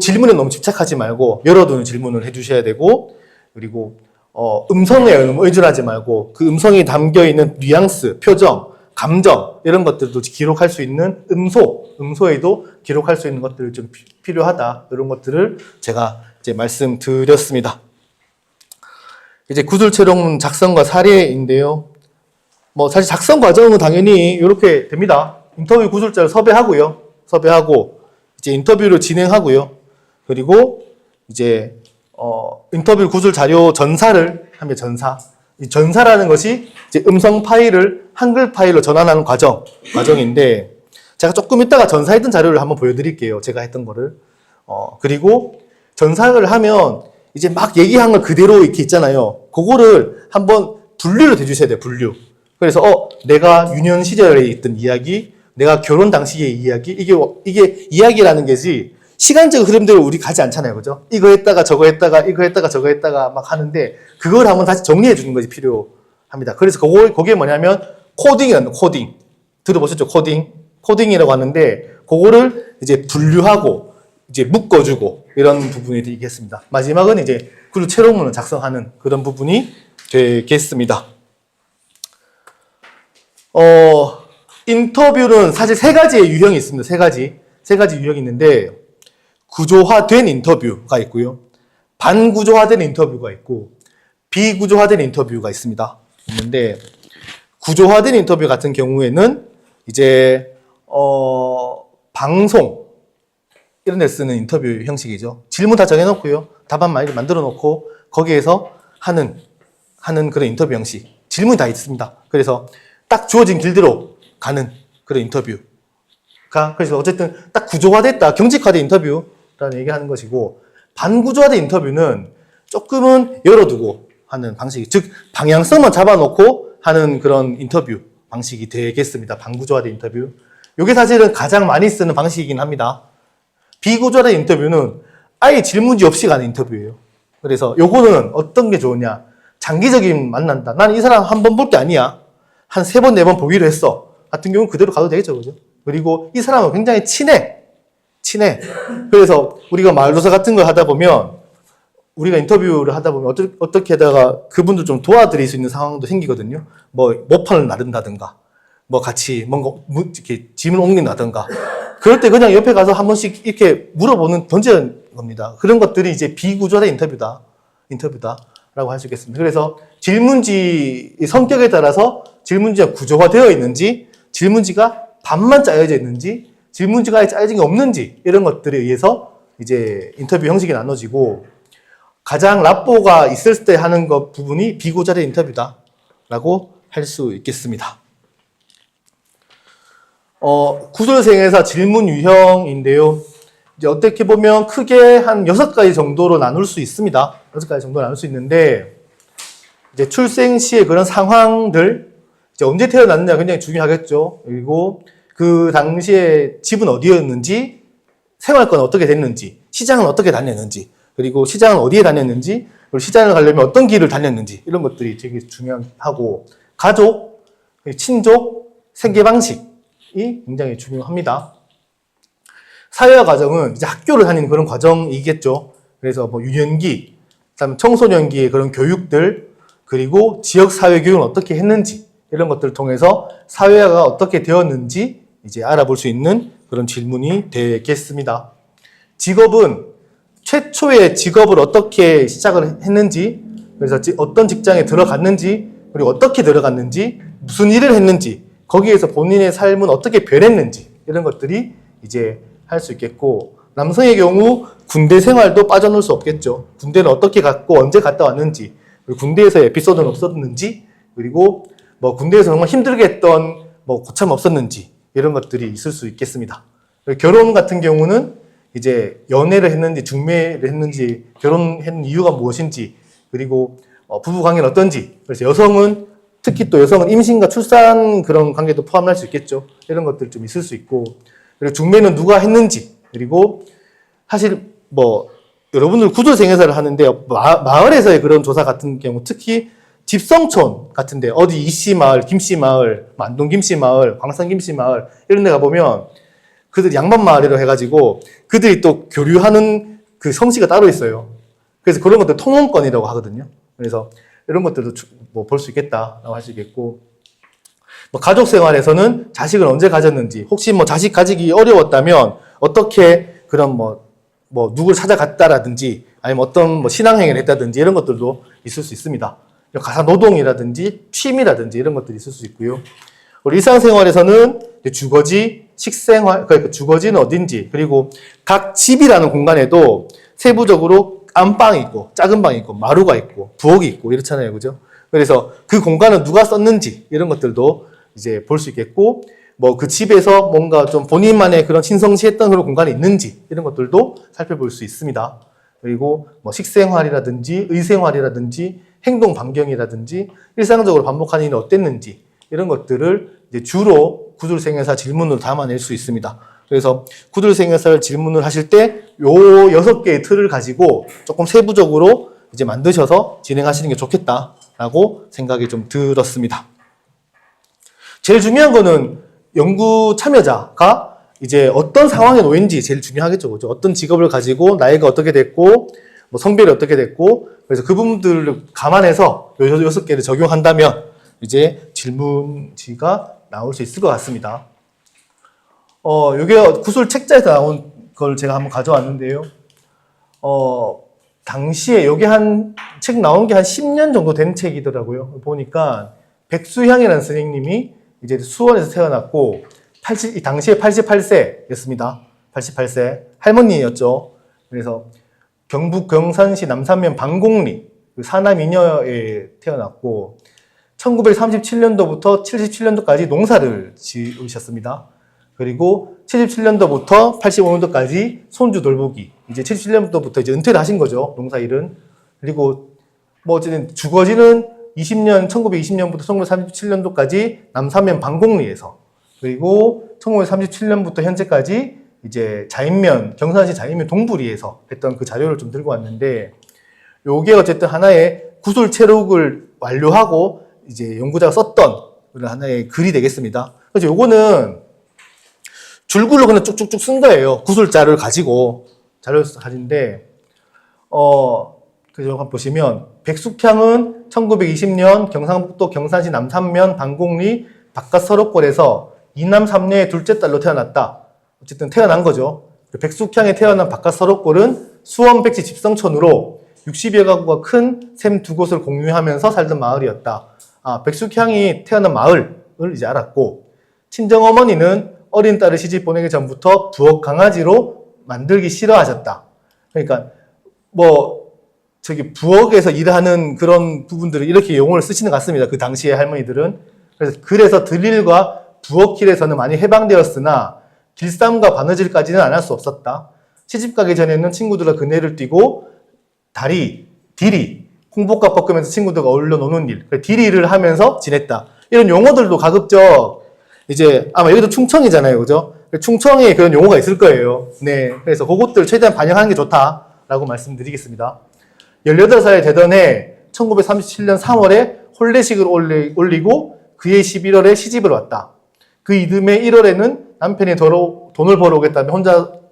질문에 너무 집착하지 말고 열어두는 질문을 해주셔야 되고, 그리고 음성에 의존하지 말고 그 음성이 담겨있는 뉘앙스, 표정, 감정 이런 것들도 기록할 수 있는 음소에도 기록할 수 있는 것들이 좀 필요하다. 이런 것들을 제가 이제 말씀드렸습니다. 이제 구술체록문 작성과 사례인데요. 사실 작성 과정은 당연히 이렇게 됩니다. 인터뷰 구술자를 섭외하고 이제 인터뷰를 진행하고요. 그리고 이제 인터뷰 구술 자료 전사를 하면 이 전사라는 것이 이제 음성 파일을 한글 파일로 전환하는 과정인데, 제가 조금 이따가 전사했던 자료를 한번 보여드릴게요. 제가 했던 거를. 그리고 전사를 하면 이제 얘기한 걸 그대로 이렇게 있잖아요. 그거를 한번 분류를 해주셔야 돼요. 분류. 그래서 내가 유년 시절에 있던 이야기, 내가 결혼 당시의 이야기, 이게 이야기라는 게지 시간적 흐름대로 우리 가지 않잖아요. 그죠? 이거 했다가 저거 했다가 하는데, 그걸 한번 다시 정리해 주는 것이 필요합니다. 그래서 그게 뭐냐면 코딩이라는 코딩. 들어보셨죠? 코딩이라고 하는데, 그거를 이제 분류하고 이제 묶어주고 이런 부분이 되겠습니다. 마지막은 이제 구술 체록문을 작성하는 그런 부분이 되겠습니다. 인터뷰는 사실 3가지의 유형이 있습니다. 3가지 유형이 있는데, 구조화된 인터뷰가 있고요. 반구조화된 인터뷰가 있고, 비구조화된 인터뷰가 있는데, 구조화된 인터뷰 같은 경우에는 이제, 방송, 이런 데 쓰는 인터뷰 형식이죠. 질문 다 정해놓고요. 답안 많이 만들어 놓고, 거기에서 하는 그런 인터뷰 형식. 질문 다 있습니다. 그래서 딱 주어진 길대로 가는 그런 인터뷰가, 그래서 어쨌든 딱 구조화됐다, 경직화된 인터뷰라는 얘기하는 것이고, 반구조화된 인터뷰는 조금은 열어두고 하는 방식이, 즉 방향성만 잡아놓고 하는 그런 인터뷰 방식이 되겠습니다. 반구조화된 인터뷰. 이게 사실은 가장 많이 쓰는 방식이긴 합니다. 비구조화된 인터뷰는 아예 질문지 없이 가는 인터뷰예요. 그래서 요거는 어떤 게 좋으냐? 장기적인 만난다. 나는 이 사람 한 번 볼 게 아니야. 한 3번, 4번 보기로 했어. 같은 경우는 그대로 가도 되겠죠, 그죠? 그리고 이 사람은 굉장히 친해. 그래서 우리가 말조사 같은 걸 하다 보면, 우리가 인터뷰를 하다 보면 어떻게 하다가 그분들 좀 도와드릴 수 있는 상황도 생기거든요. 뭐 모판을 나른다든가, 뭐 같이 뭔가 이렇게 짐을 옮긴다든가. 그럴 때 그냥 옆에 가서 한 번씩 이렇게 물어보는, 던지는 겁니다. 그런 것들이 이제 비구조화된 인터뷰다라고 할 수 있겠습니다. 그래서 질문지 성격에 따라서 질문지가 구조화되어 있는지, 질문지가 반만 짜여져 있는지, 질문지가 아예 짜여진 게 없는지, 이런 것들에 의해서 이제 인터뷰 형식이 나눠지고, 가장 라뽀가 있을 때 하는 것 부분이 비구조화된 인터뷰다라고 할 수 있겠습니다. 구술생애사 질문 유형인데요. 이제 어떻게 보면 크게 한 6가지 정도로 나눌 수 있습니다. 6가지 정도로 나눌 수 있는데, 이제 출생 시의 그런 상황들, 이제 언제 태어났느냐 굉장히 중요하겠죠. 그리고 그 당시에 집은 어디였는지, 생활권은 어떻게 됐는지, 시장은 어떻게 다녔는지, 그리고 시장은 어디에 다녔는지, 그리고 시장을 가려면 어떤 길을 다녔는지, 이런 것들이 되게 중요하고, 가족, 친족, 생계방식이 굉장히 중요합니다. 사회화 과정은 이제 학교를 다니는 그런 과정이겠죠. 그래서 뭐 유년기, 그다음에 청소년기의 그런 교육들, 그리고 지역 사회 교육은 어떻게 했는지, 이런 것들을 통해서 사회화가 어떻게 되었는지 이제 알아볼 수 있는 그런 질문이 되겠습니다. 직업은 최초의 직업을 어떻게 시작을 했는지, 그래서 어떤 직장에 들어갔는지, 그리고 어떻게 들어갔는지, 무슨 일을 했는지, 거기에서 본인의 삶은 어떻게 변했는지, 이런 것들이 이제 할 수 있겠고, 남성의 경우 군대 생활도 빠져놓을 수 없겠죠. 군대는 어떻게 갔고 언제 갔다 왔는지, 그리고 군대에서 에피소드는 없었는지, 그리고 뭐 군대에서 정말 힘들게 했던 뭐 고참 없었는지, 이런 것들이 있을 수 있겠습니다. 결혼 같은 경우는 이제 연애를 했는지 중매를 했는지, 결혼한 이유가 무엇인지, 그리고 부부 관계는 어떤지. 그래서 여성은, 특히 또 여성은 임신과 출산 그런 관계도 포함할 수 있겠죠. 이런 것들 좀 있을 수 있고, 그리고 중매는 누가 했는지, 그리고 사실 뭐 여러분들 구술생애사를 하는데 마을에서의 그런 조사 같은 경우, 특히 집성촌 같은데 어디 이씨 마을, 김씨 마을, 만동 김씨 마을, 광산 김씨 마을 이런 데 가보면 그들 양반 마을이라고 해가지고 그들이 또 교류하는 그 성씨가 따로 있어요. 그래서 그런 것들 통혼권이라고 하거든요. 그래서 이런 것들도 뭐 볼 수 있겠다라고 할 수 있겠고, 뭐 가족 생활에서는 자식을 언제 가졌는지, 혹시 뭐 자식 가지기 어려웠다면 어떻게 그런 뭐 누굴 찾아갔다라든지, 아니면 어떤 뭐 신앙행위를 했다든지, 이런 것들도 있을 수 있습니다. 가사 노동이라든지 취미라든지 이런 것들이 있을 수 있고요. 우리 일상생활에서는 주거지, 식생활, 그러니까 주거지는 어딘지, 그리고 각 집이라는 공간에도 세부적으로 안방이 있고, 작은 방이 있고, 마루가 있고, 부엌이 있고, 이렇잖아요. 그죠? 그래서 그 공간은 누가 썼는지, 이런 것들도 이제 볼 수 있겠고, 뭐 그 집에서 뭔가 좀 본인만의 그런 신성시했던 그런 공간이 있는지, 이런 것들도 살펴볼 수 있습니다. 그리고 뭐 식생활이라든지, 의생활이라든지, 행동 반경이라든지, 일상적으로 반복하는 일이 어땠는지, 이런 것들을 이제 주로 구술생애사 질문으로 담아낼 수 있습니다. 그래서 구술생애사 질문을 하실 때 요 6개의 틀을 가지고 조금 세부적으로 이제 만드셔서 진행하시는 게 좋겠다라고 생각이 좀 들었습니다. 제일 중요한 거는 연구 참여자가 이제 어떤 상황에 놓인지 제일 중요하겠죠. 그죠? 어떤 직업을 가지고 나이가 어떻게 됐고, 뭐 성별이 어떻게 됐고, 그래서 그 부분들을 감안해서 요 6개를 적용한다면 이제 질문지가 나올 수 있을 것 같습니다. 요게 구술 책자에서 나온 걸 제가 한번 가져왔는데요. 당시에 요게 책 나온 게 한 10년 정도 된 책이더라고요. 보니까 백수향이라는 선생님이 이제 수원에서 태어났고, 당시에 88세였습니다. 88세. 할머니였죠. 그래서 경북 경산시 남산면 방곡리, 사남이녀에 태어났고, 1937년도부터 77년도까지 농사를 지으셨습니다. 그리고 77년도부터 85년도까지 손주 돌보기. 이제 77년도부터 이제 은퇴를 하신 거죠. 농사일은. 그리고 뭐 어쨌든 주거지는 1920년부터 1937년도까지 남사면 방곡리에서, 그리고 1937년부터 현재까지 이제 자인면, 경산시 자인면 동부리에서 했던 그 자료를 좀 들고 왔는데, 요게 어쨌든 하나의 구술 체록을 완료하고 이제 연구자가 썼던 그런 하나의 글이 되겠습니다. 그래서 요거는 줄글로 그냥 쭉쭉쭉 쓴 거예요. 구술자를 가지고 자료를 가진데, 그래서 한번 보시면 백숙향은 1920년 경상북도 경산시 남산면 방곡리 바깥서록골에서 이남 삼녀의 둘째 딸로 태어났다. 어쨌든 태어난 거죠. 백숙향에 태어난 바깥서록골은 수원백지 집성촌으로 60여 가구가 큰 샘 두 곳을 공유하면서 살던 마을이었다. 백숙향이 태어난 마을을 이제 알았고, 친정어머니는 어린 딸을 시집 보내기 전부터 부엌 강아지로 만들기 싫어하셨다. 그러니까 부엌에서 일하는 그런 부분들을 이렇게 용어를 쓰시는 것 같습니다. 그 당시의 할머니들은. 그래서 드릴과 부엌일에서는 많이 해방되었으나 길쌈과 바느질까지는 안 할 수 없었다. 시집 가기 전에는 친구들과 그네를 뛰고 디리, 콩볶아 볶으면서 친구들과 어울려 노는 일, 디리를 하면서 지냈다. 이런 용어들도 가급적 이제 아마 여기도 충청이잖아요, 그죠? 충청에 그런 용어가 있을 거예요. 네, 그래서 그것들 최대한 반영하는 게 좋다라고 말씀드리겠습니다. 18살이 되던 해 1937년 3월에 혼례식을 올리고 그해 11월에 시집을 왔다. 그 이듬해 1월에는 남편이 돈을 벌어 오겠다며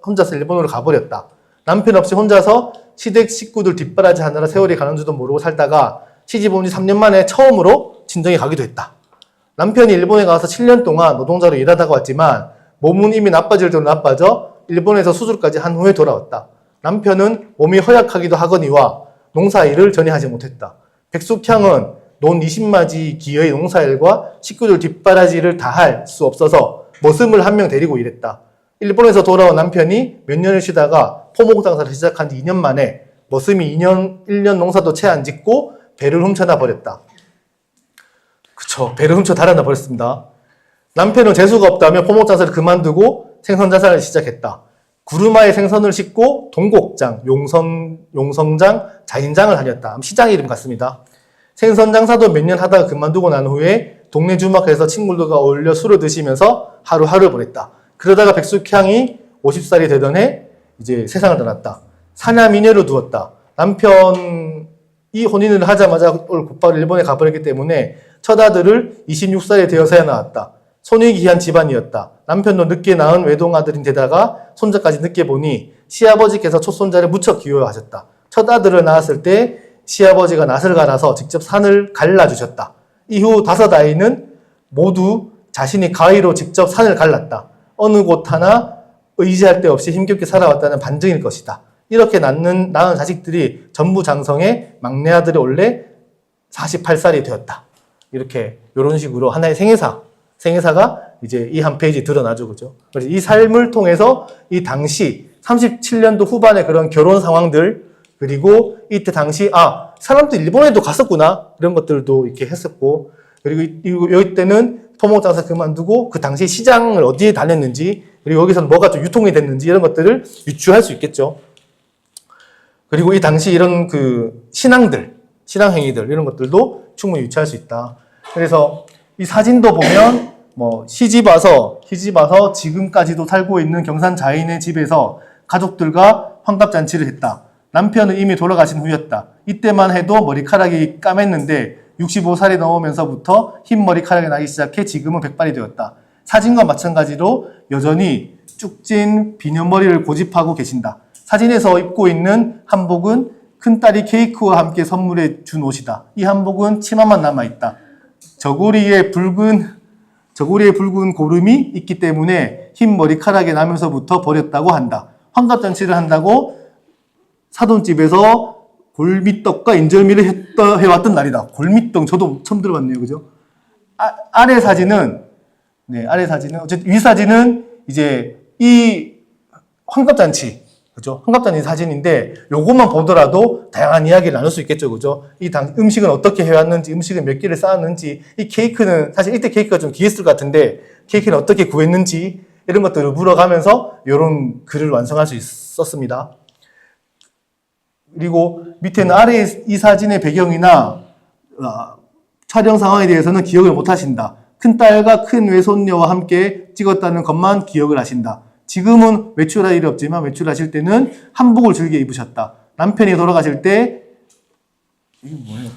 혼자서 일본으로 가버렸다. 남편 없이 혼자서 시댁 식구들 뒷바라지 하느라 세월이 가는 줄도 모르고 살다가 시집 온 지 3년 만에 처음으로 친정에 가기도 했다. 남편이 일본에 가서 7년 동안 노동자로 일하다가 왔지만 몸은 이미 나빠질 대로 나빠져 일본에서 수술까지 한 후에 돌아왔다. 남편은 몸이 허약하기도 하거니와 농사일을 전혀 하지 못했다. 백숙향은 논 20마지 기의 농사일과 식구들 뒷바라지를 다 할 수 없어서 머슴을 한 명 데리고 일했다. 일본에서 돌아온 남편이 몇 년을 쉬다가 포목 장사를 시작한 지 2년 만에 머슴이 1년 농사도 채 안 짓고 배를 훔쳐나 버렸다. 그쵸, 배를 훔쳐 달아나 버렸습니다. 남편은 재수가 없다며 포목 장사를 그만두고 생선 장사를 시작했다. 구루마에 생선을 싣고 동곡장, 용성장, 자인장을 다녔다. 시장 이름 같습니다. 생선 장사도 몇 년 하다가 그만두고 난 후에 동네 주막에서 친구들과 어울려 술을 드시면서 하루하루 보냈다. 그러다가 백숙향이 50살이 되던 해 이제 세상을 떠났다. 사냐미녀를 두었다. 남편이 혼인을 하자마자 곧바로 일본에 가버렸기 때문에 첫 아들을 26살이 되어서야 낳았다. 손이 귀한 집안이었다. 남편도 늦게 낳은 외동아들인데다가 손자까지 늦게 보니 시아버지께서 촛손자를 무척 귀여워하셨다. 첫 아들을 낳았을 때 시아버지가 낫을 갈아서 직접 산을 갈라주셨다. 이후 5아이는 모두 자신이 가위로 직접 산을 갈랐다. 어느 곳 하나 의지할 데 없이 힘겹게 살아왔다는 반증일 것이다. 이렇게 낳은 자식들이 전부 장성해 막내 아들이 원래 48살이 되었다. 이렇게 이런 식으로 하나의 생애사가 이제 이 한 페이지 드러나죠, 그죠? 그래서 이 삶을 통해서 이 당시 37년도 후반의 그런 결혼 상황들, 그리고 이때 당시 사람도 일본에도 갔었구나 이런 것들도 이렇게 했었고, 그리고 여기 때는 토목장사 그만두고 그 당시 시장을 어디에 다녔는지, 그리고 여기서는 뭐가 좀 유통이 됐는지 이런 것들을 유추할 수 있겠죠. 그리고 이 당시 이런 그 신앙행위들 이런 것들도 충분히 유추할 수 있다. 그래서 이 사진도 보면 시집 와서 지금까지도 살고 있는 경산 자인의 집에서 가족들과 환갑잔치를 했다. 남편은 이미 돌아가신 후였다. 이때만 해도 머리카락이 까맸는데 65살이 넘으면서부터 흰 머리카락이 나기 시작해 지금은 백발이 되었다. 사진과 마찬가지로 여전히 쭉진 비녀머리를 고집하고 계신다. 사진에서 입고 있는 한복은 큰딸이 케이크와 함께 선물해 준 옷이다. 이 한복은 치마만 남아있다. 저고리에 붉은 고름이 있기 때문에 흰 머리카락이 나면서부터 버렸다고 한다. 환갑잔치를 한다고 사돈집에서 골미떡과 인절미를 해왔던 날이다. 골미떡 저도 처음 들어봤네요, 그죠? 아래 사진은 어쨌든 위 사진은 이제 이 환갑잔치, 그죠? 환갑잔치 사진인데 요것만 보더라도 다양한 이야기를 나눌 수 있겠죠, 그죠? 음식은 어떻게 해왔는지, 음식은 몇 개를 쌓았는지, 이 케이크는 사실 이때 케이크가 좀 귀했을 것 같은데 케이크는 어떻게 구했는지 이런 것들을 물어가면서 이런 글을 완성할 수 있었습니다. 그리고 밑에는 아래 이 사진의 배경이나 촬영 상황에 대해서는 기억을 못 하신다. 큰딸과 큰 외손녀와 함께 찍었다는 것만 기억을 하신다. 지금은 외출할 일이 없지만 외출하실 때는 한복을 즐겨 입으셨다. 남편이 돌아가실 때 이게 뭐예요?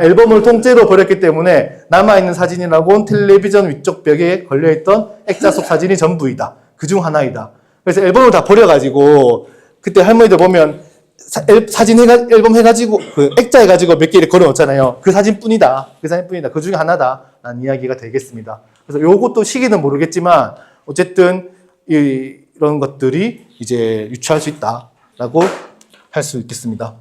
앨범을 통째로 버렸기 때문에 남아있는 사진이라고는 텔레비전 위쪽 벽에 걸려있던 액자 속 사진이 전부이다. 그중 하나이다. 그래서 앨범을 다 버려가지고 그때 할머니들 보면 사진 앨범 해가지고 그 액자 해가지고 몇 개를 걸어놓잖아요. 그 사진뿐이다. 그 사진뿐이다. 그 중에 하나다. 라는 이야기가 되겠습니다. 그래서 요것도 시기는 모르겠지만 어쨌든 이런 것들이 이제 유추할 수 있다라고 할 수 있겠습니다.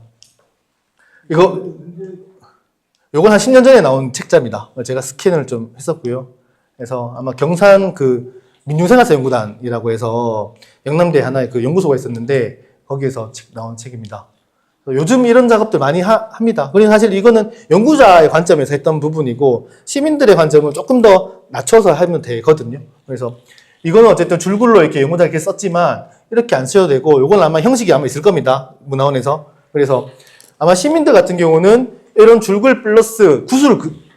요건 한 10년 전에 나온 책자입니다. 제가 스캔을 좀 했었고요. 그래서 아마 경산 그 민중생활사연구단이라고 해서 영남대 하나의 그 연구소가 있었는데 거기에서 나온 책입니다. 요즘 이런 작업들 많이 합니다. 그리고 사실 이거는 연구자의 관점에서 했던 부분이고 시민들의 관점을 조금 더 낮춰서 하면 되거든요. 그래서 이거는 어쨌든 줄글로 이렇게 연구자 이렇게 썼지만 이렇게 안 쓰셔도 되고 이건 아마 형식이 아마 있을 겁니다. 문화원에서. 그래서 아마 시민들 같은 경우는 이런 줄글 플러스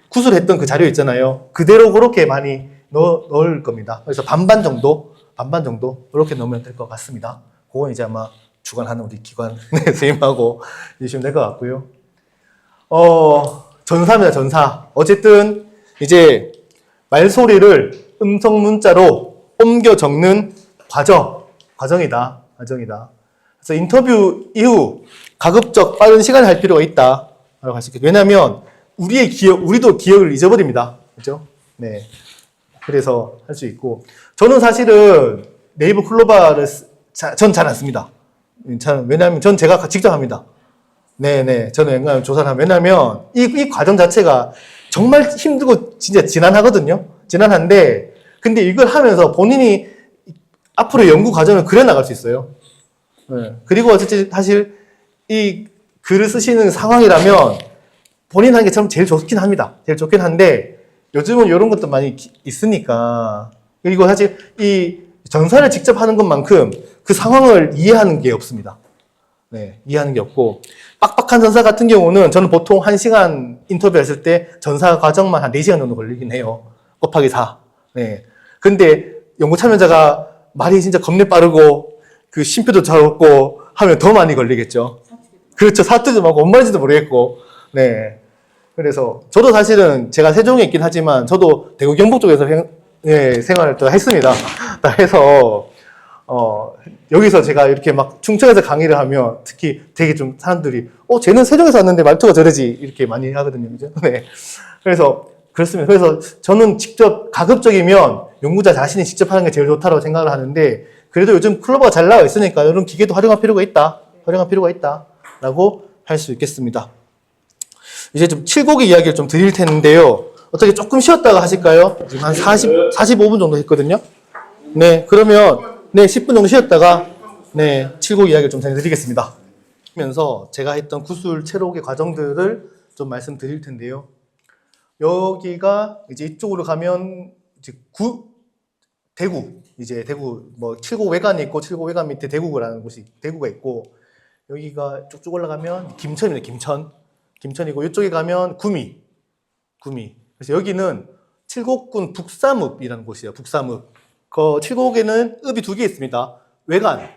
구술했던 그 자료 있잖아요. 그대로 그렇게 많이 넣을 겁니다. 그래서 반반 정도 이렇게 넣으면 될 것 같습니다. 그건 이제 아마 주관하는 우리 기관 선생님하고 해주시면 될 것 같고요. 전사입니다, 전사. 어쨌든 이제 말소리를 음성 문자로 옮겨 적는 과정이다. 그래서 인터뷰 이후 가급적 빠른 시간을 할 필요가 있다. 라고 할 수 있겠죠. 왜냐하면 우리도 기억을 잊어버립니다. 그죠? 네. 그래서 할 수 있고. 저는 사실은 네이버 클로바를 전 잘 안 씁니다. 왜냐하면 전 제가 직접 합니다. 네네. 저는 웬간하면 조사를 하면. 왜냐하면 이 과정 자체가 정말 힘들고 진짜 지난하거든요. 지난한데, 근데 이걸 하면서 본인이 앞으로 연구 과정을 그려나갈 수 있어요. 네. 그리고 어쨌든 사실 이 글을 쓰시는 상황이라면 본인 하는 게 참 제일 좋긴 합니다. 제일 좋긴 한데 요즘은 이런 것도 많이 있으니까. 그리고 사실 이 전사를 직접 하는 것만큼 그 상황을 이해하는 게 없습니다. 네, 이해하는 게 없고 빡빡한 전사 같은 경우는 저는 보통 1시간 인터뷰 했을 때 전사 과정만 한 4시간 정도 걸리긴 해요. 곱하기 4. 네. 근데 연구 참여자가 말이 진짜 겁내 빠르고 그 쉼표도 잘 없고 하면 더 많이 걸리겠죠. 그렇죠. 사투리도 많고 뭔 말인지도 모르겠고. 네. 그래서 저도 사실은 제가 세종에 있긴 하지만 저도 대구 경북 쪽에서 생활을 또 했습니다. 다 해서 여기서 제가 이렇게 막 충청에서 강의를 하면 특히 되게 좀 사람들이 쟤는 세종에서 왔는데 말투가 저러지 이렇게 많이 하거든요. 그죠? 네. 그래서 그렇습니다. 그래서 저는 직접 가급적이면 연구자 자신이 직접 하는 게 제일 좋다고 생각을 하는데 그래도 요즘 클로버가 잘 나와 있으니까 이런 기계도 활용할 필요가 있다라고 할 수 있겠습니다. 이제 좀 7곡의 이야기를 좀 드릴 텐데요. 어떻게 조금 쉬었다가 하실까요? 지금 한 45분 정도 했거든요. 네, 그러면 10분 정도 쉬었다가 7곡 이야기를 좀 전해드리겠습니다. 그러면서 제가 했던 구술 체록의 과정들을 좀 말씀드릴 텐데요. 여기가 이제 이쪽으로 가면 이제 대구 뭐 7곡 외관이 있고 7곡 외관 밑에 대구라는 곳이 대구가 있고 여기가 쭉쭉 올라가면 김천입니다. 김천이고 이쪽에 가면 구미. 그래서 여기는 칠곡군 북삼읍이라는 곳이에요. 북삼읍. 그 칠곡에는 읍이 2개 있습니다. 외관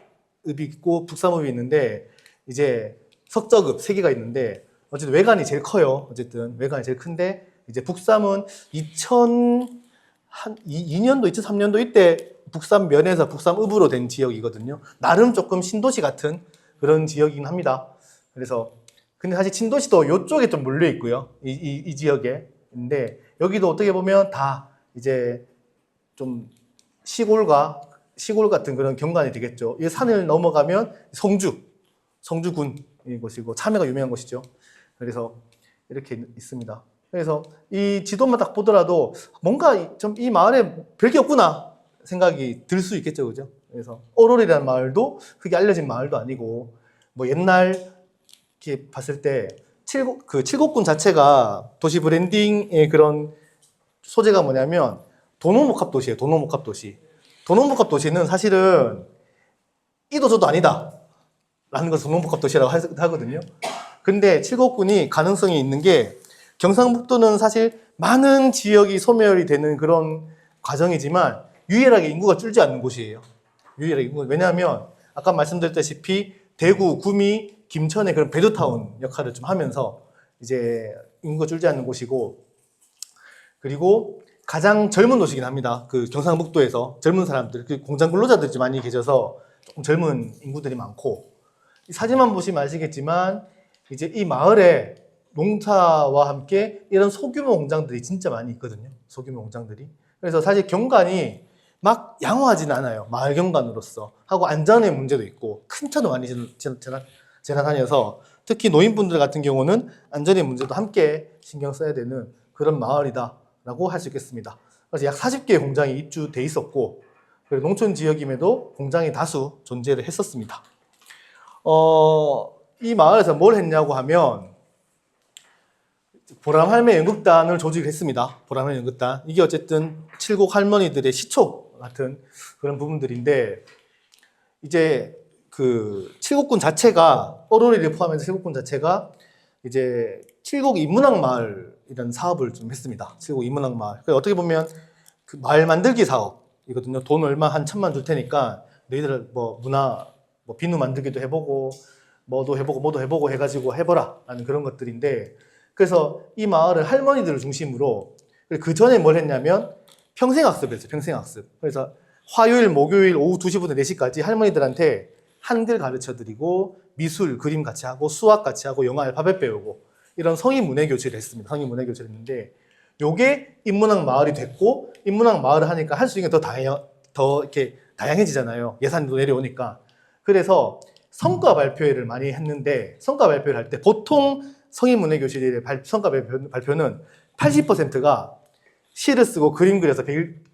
읍이 있고 북삼읍이 있는데 이제 석적읍 3개가 있는데 어쨌든 외관이 제일 커요. 어쨌든 외관이 제일 큰데 이제 북삼은 2002년도, 2003년도 이때 북삼면에서 북삼읍으로 된 지역이거든요. 나름 조금 신도시 같은 그런 지역이긴 합니다. 그래서 근데 사실 친도시도 이쪽에 좀 몰려 있고요. 이 지역에. 근데 여기도 어떻게 보면 다 이제 좀 시골 같은 그런 경관이 되겠죠. 이 산을 넘어가면 성주군이 곳이고 참외가 유명한 곳이죠. 그래서 이렇게 있습니다. 그래서 이 지도만 딱 보더라도 뭔가 좀 이 마을에 별게 없구나 생각이 들 수 있겠죠. 그죠? 그래서 오롤이라는 마을도 그게 알려진 마을도 아니고 뭐 옛날 이렇게 봤을 때 칠곡군 자체가 도시 브랜딩의 그런 소재가 뭐냐면 도노목합 도시예요. 도노목합 도시는 사실은 이도 저도 아니다. 라는 것을 동명복합 도시라고 하거든요. 근데 칠곡군이 가능성이 있는 게 경상북도는 사실 많은 지역이 소멸이 되는 그런 과정이지만 유일하게 인구가 줄지 않는 곳이에요. 유일하게 인구. 왜냐하면 아까 말씀드렸다시피 대구, 구미, 김천의 그런 베드타운 역할을 좀 하면서 이제 인구가 줄지 않는 곳이고, 그리고 가장 젊은 도시긴 합니다. 그 경상북도에서 젊은 사람들, 그 공장 근로자들이 많이 계셔서 조금 젊은 인구들이 많고, 이 사진만 보시면 아시겠지만 이제 이 마을에 농사와 함께 이런 소규모 공장들이 진짜 많이 있거든요. 소규모 공장들이. 그래서 사실 경관이 막 양호하진 않아요. 마을 경관으로서. 하고 안전의 문제도 있고 큰 차도 많이 지나다녀서 특히 노인분들 같은 경우는 안전의 문제도 함께 신경 써야 되는 그런 마을이다라고 할 수 있겠습니다. 그래서 약 40개의 공장이 입주돼 있었고, 그리고 농촌 지역임에도 공장이 다수 존재를 했었습니다. 이 마을에서 뭘 했냐고 하면 보람할매 연극단을 조직했습니다. 보람할매 연극단. 이게 어쨌든 칠곡 할머니들의 시초 같은 그런 부분들인데, 이제 그 칠곡군 자체가, 어로리를 포함해서 칠곡군 자체가 이제 칠곡 인문학 마을이라는 사업을 좀 했습니다. 칠곡 인문학 마을. 어떻게 보면 그 마을 만들기 사업이거든요. 돈 얼마 한 1,000만 줄 테니까 너희들 뭐 문화, 뭐 비누 만들기도 해보고 뭐도 해보고 해가지고 해보라 라는 그런 것들인데, 그래서 이 마을을 할머니들을 중심으로, 그 전에 뭘 했냐면 평생학습을 했어요. 평생학습. 그래서 화요일, 목요일 오후 2시부터 4시까지 할머니들한테 한글 가르쳐드리고 미술, 그림 같이 하고 수학 같이 하고 영어 알파벳 배우고 이런 성인 문해 교체를 했습니다. 성인 문해 교체를 했는데, 요게 인문학 마을이 됐고, 인문학 마을을 하니까 할 수 있는 게 더 이렇게 다양해지잖아요. 예산도 내려오니까. 그래서 성과 발표회를 많이 했는데, 성과 발표를 할 때 보통 성인 문해 교실의 성과 발표는 80%가 시를 쓰고 그림 그려서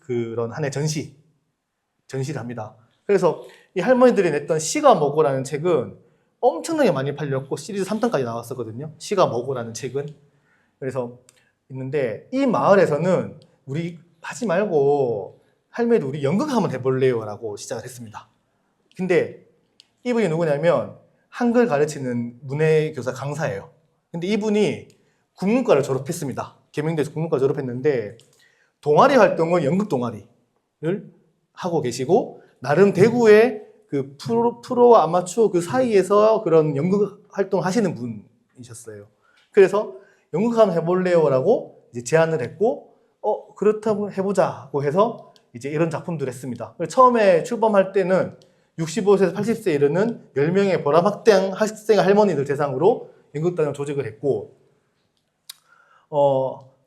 그런 한 해 전시를 합니다. 그래서 이 할머니들이 냈던 시가 뭐고라는 책은 엄청나게 많이 팔렸고 시리즈 3탄까지 나왔었거든요. 시가 뭐고라는 책은. 그래서 있는데, 이 마을에서는 우리 하지 말고 할머니들 우리 연극 한번 해볼래요 라고 시작을 했습니다. 근데 이분이 누구냐면 한글 가르치는 문해교사 강사예요. 근데 이분이 국문과를 졸업했습니다. 계명대에서 국문과 졸업했는데 동아리 활동은 연극 동아리를 하고 계시고, 나름 대구의 그 프로와 아마추어 그 사이에서 그런 연극 활동 하시는 분이셨어요. 그래서 연극 한번 해볼래요 라고 이제 제안을 했고, 그렇다고 해보자고 해서 이제 이런 작품들을 했습니다. 처음에 출범할 때는 65세에서 80세 이르는 10명의 보람학생 할머니들 대상으로 연극단을 조직을 했고,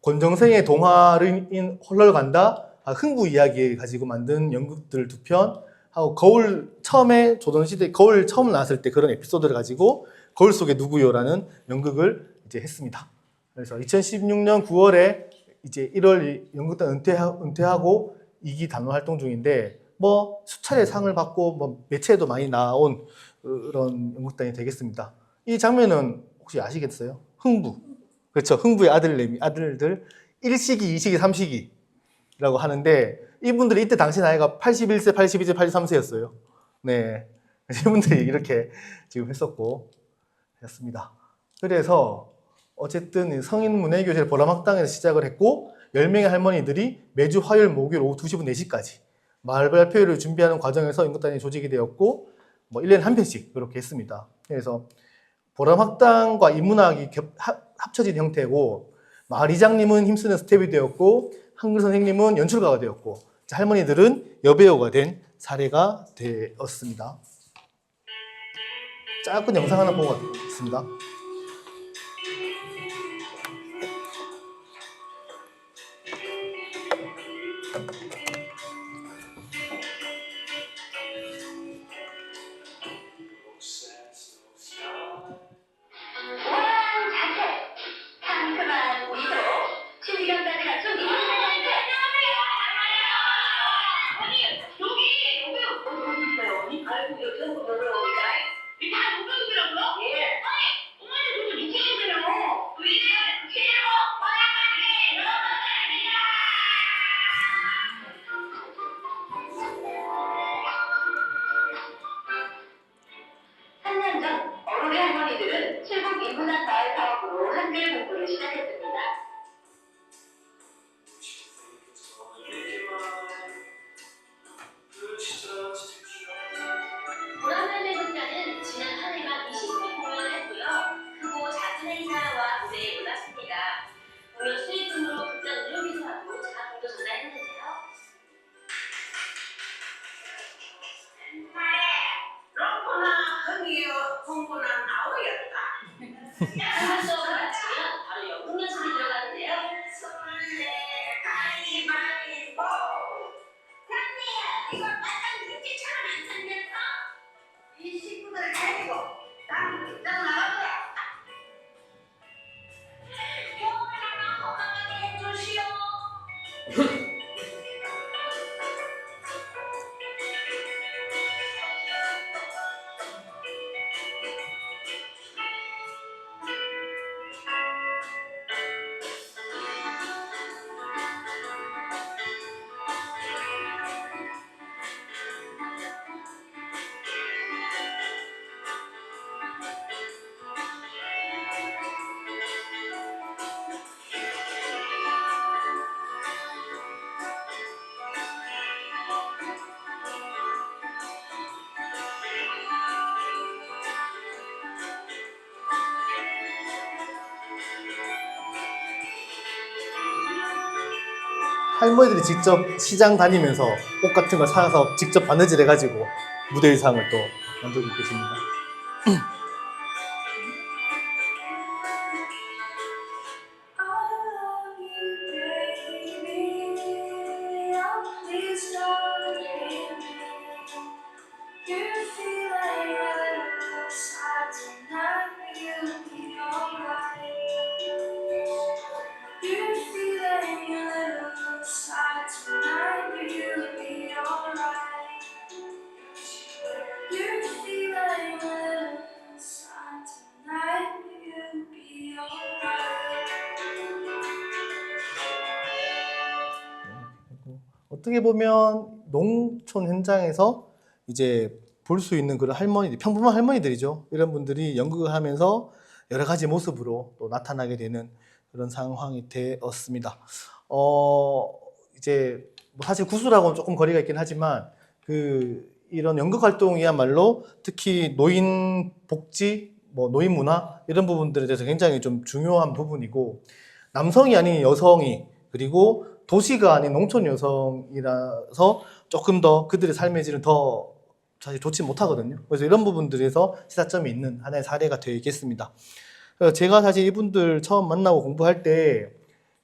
권정생의 동화인 홀럴 간다, 흥부 이야기 가지고 만든 연극들 2편, 하고 거울, 처음에 조선시대 거울 처음 나왔을 때 그런 에피소드를 가지고 거울 속에 누구요라는 연극을 이제 했습니다. 그래서 2016년 9월에 이제 1월 연극단 은퇴하고 2기 단원 활동 중인데, 뭐 수차례 상을 받고 뭐 매체에도 많이 나온 그런 연극단이 되겠습니다. 이 장면은 혹시 아시겠어요? 흥부. 그렇죠. 흥부의 아들들 1시기, 2시기, 3시기라고 하는데, 이분들이 이때 당시 나이가 81세, 82세, 83세였어요. 네. 이분들이 이렇게 지금 했었고 했습니다. 그래서 어쨌든 성인 문해교실 보람학당에서 시작을 했고, 10명의 할머니들이 매주 화요일, 목요일 오후 2시부터 4시까지 마을 발표회를 준비하는 과정에서 연극단이 조직이 되었고, 뭐 1년에 한 편씩 그렇게 했습니다. 그래서 보람학당과 인문학이 합쳐진 형태고, 마을 이장님은 힘쓰는 스텝이 되었고, 한글 선생님은 연출가가 되었고, 할머니들은 여배우가 된 사례가 되었습니다. 짧은 영상 하나 보고 가겠습니다. 이걸 빨간 김치처럼 안 살면서 이 식구들을 데리고 나는 직장 나간 거야. 영원히 건강하게 해주시오. 할머니들이 직접 시장 다니면서 옷 같은 걸 사서 직접 바느질 해가지고 무대 의상을 또 만들고 계십니다. 어떻게 보면 농촌 현장에서 이제 볼 수 있는 그런 할머니들, 평범한 할머니들이죠. 이런 분들이 연극을 하면서 여러 가지 모습으로 또 나타나게 되는 그런 상황이 되었습니다. 이제 뭐 사실 구슬하고는 조금 거리가 있긴 하지만 이런 연극 활동이야말로 특히 노인 복지, 뭐 노인 문화 이런 부분들에 대해서 굉장히 좀 중요한 부분이고, 남성이 아닌 여성이, 그리고 도시가 아닌 농촌 여성이라서 조금 더 그들의 삶의 질은 더 사실 좋지 못하거든요. 그래서 이런 부분들에서 시사점이 있는 하나의 사례가 되어 있겠습니다. 그래서 제가 사실 이분들 처음 만나고 공부할 때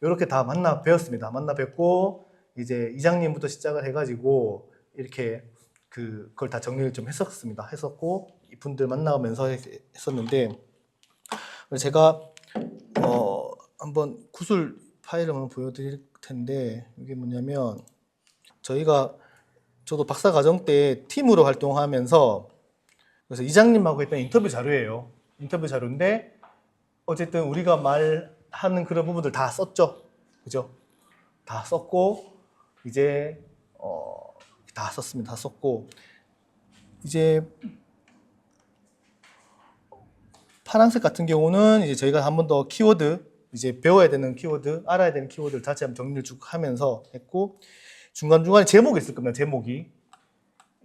이렇게 다 만나 뵈었습니다. 만나 뵙고 이제 이장님부터 시작을 해가지고 이렇게 그걸 다 정리를 좀 했었고 이분들 만나면서 했었는데, 제가 한번 구슬 파일을 한번 보여드릴 텐데, 이게 뭐냐면 저도 박사과정 때 팀으로 활동하면서 그래서 이장님하고 했던 인터뷰 자료예요. 인터뷰 자료인데 어쨌든 우리가 말하는 그런 부분들 다 썼죠. 그죠? 다 썼고 이제 다 썼습니다. 다 썼고 이제 파란색 같은 경우는 이제 저희가 한 번 더 키워드, 이제 배워야 되는 키워드, 알아야 되는 키워드를 다시 한번 정리를 쭉 하면서 했고, 중간중간에 제목이 있을 겁니다. 제목이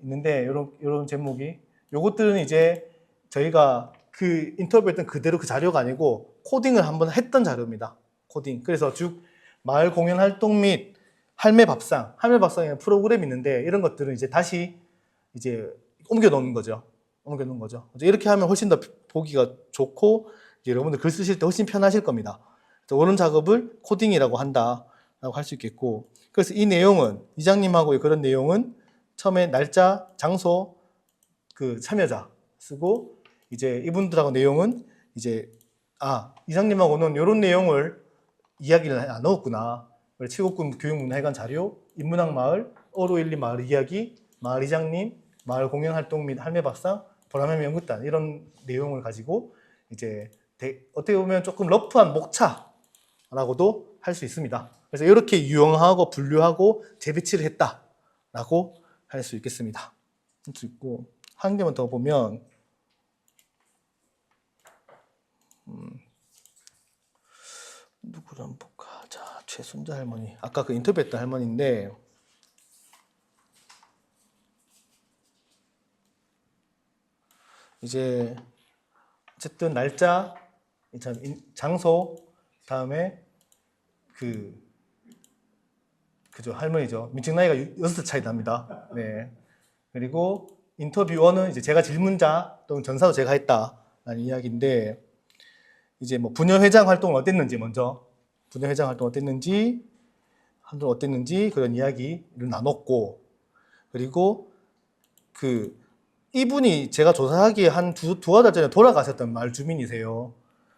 있는데 요런 제목이, 요것들은 이제 저희가 그 인터뷰했던 그대로 그 자료가 아니고 코딩을 한번 했던 자료입니다. 코딩. 그래서 쭉 마을 공연 활동 및 할매 밥상이라는 프로그램이 있는데, 이런 것들은 이제 다시 이제 옮겨 놓는 거죠. 이렇게 하면 훨씬 더 보기가 좋고 여러분들 글 쓰실 때 훨씬 편하실 겁니다. 이런 작업을 코딩이라고 한다라고 할 수 있겠고, 그래서 이 내용은 이장님하고의 그런 내용은 처음에 날짜, 장소, 참여자 쓰고, 이제 이분들하고 내용은 이제 이장님하고는 이런 내용을 이야기를 안 넣었구나. 칠곡군 교육문화회관 자료, 인문학 마을, 어로1, 2 마을 이야기, 마을 이장님, 마을 공연 활동 및 할매밥상, 보라매미 연극단, 이런 내용을 가지고 이제 어떻게 보면 조금 러프한 목차라고도 할 수 있습니다. 그래서 이렇게 유형하고 분류하고 재배치를 했다라고 할 수 있겠습니다. 있고, 한 개만 더 보면 누구를 한번 볼까? 자, 최순자 할머니, 아까 그 인터뷰했던 할머니인데, 이제 어쨌든 날짜, 장소, 다음에 그죠, 할머니죠. 민증 나이가 6살 차이 납니다. 네. 그리고 인터뷰어는 이제 제가 질문자 또는 전사도 제가 했다라는 이야기인데, 이제 뭐 부녀회장 활동을 어땠는지, 먼저 부녀회장 활동 어땠는지, 한동 어땠는지 그런 이야기를 나눴고, 그리고 그 이분이 제가 조사하기에 한 두어 달 전에 돌아가셨던 마을 주민이세요.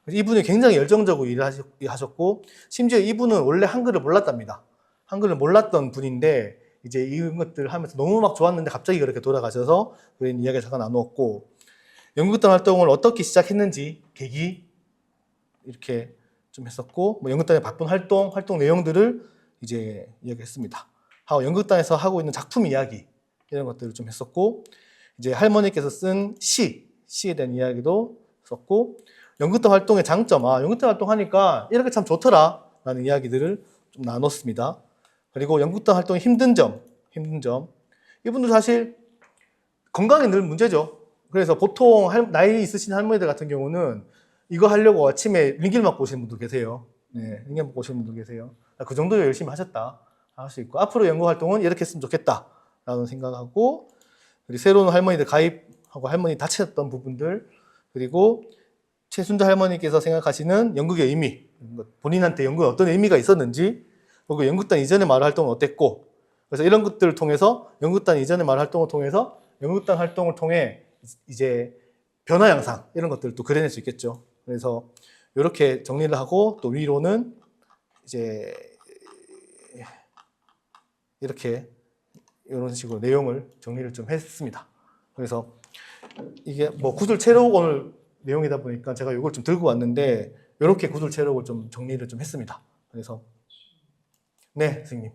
그래서 이분이 굉장히 열정적으로 일을 하셨고, 심지어 이분은 원래 한글을 몰랐답니다. 한글을 몰랐던 분인데, 이제 이런 것들을 하면서 너무 막 좋았는데 갑자기 그렇게 돌아가셔서 그런 이야기를 잠깐 나누었고, 연극단 활동을 어떻게 시작했는지, 계기, 이렇게 좀 했었고, 뭐 연극단의 바쁜 활동 내용들을 이제 이야기했습니다. 하고 연극단에서 하고 있는 작품 이야기, 이런 것들을 좀 했었고, 이제 할머니께서 쓴 시에 대한 이야기도 했었고, 연극단 활동의 장점, 연극단 활동하니까 이렇게 참 좋더라 라는 이야기들을 좀 나눴습니다. 그리고 연극단 활동의 힘든 점. 이분들 사실 건강이 늘 문제죠. 그래서 보통 나이 있으신 할머니들 같은 경우는 이거 하려고 아침에 링겔 맞고 오시는 분도 계세요. 네, 링겔 맞고 오시는 분도 계세요. 그 정도 열심히 하셨다 할 수 있고, 앞으로 연극 활동은 이렇게 했으면 좋겠다 라는 생각하고, 그리고 새로운 할머니들 가입하고 할머니 다치셨던 부분들, 그리고 최순자 할머니께서 생각하시는 연극의 의미, 본인한테 연극에 어떤 의미가 있었는지, 그리고 연극단 이전의 마을 활동은 어땠고, 그래서 이런 것들을 통해서 연극단 이전의 마을 활동을 통해서 연극단 활동을 통해 이제 변화 양상 이런 것들을 또 그려낼 수 있겠죠. 그래서 이렇게 정리를 하고, 또 위로는 이제 이렇게 이런 식으로 내용을 정리를 좀 했습니다. 그래서 이게 뭐 구술 체력 오늘 내용이다 보니까 제가 이걸 좀 들고 왔는데, 이렇게 구술 체력을 좀 정리를 좀 했습니다. 그래서 네, 선생님.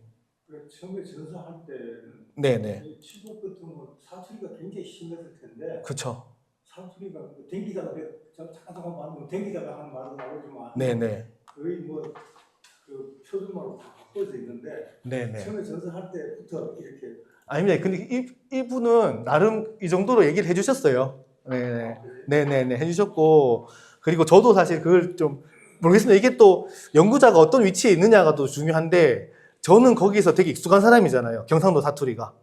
처음에 전사할 때는 네네. 치국 같은 거 사투리가 굉장히 심했을 텐데, 그쵸. 사투리가 댕기다가 잠깐 말하면 댕기다가 하는 말도 나오지만 네네. 거의 뭐 그 표준말로 다 바꿔져 있는데, 네네. 처음에 전사할 때부터 이렇게 아닙니다. 근데 이분은 나름 이 정도로 얘기를 해주셨어요. 네네. 네네네. 해주셨고, 그리고 저도 사실 그걸 좀 모르겠습니다. 이게 또 연구자가 어떤 위치에 있느냐가 또 중요한데, 저는 거기서 되게 익숙한 사람이잖아요. 경상도 사투리가.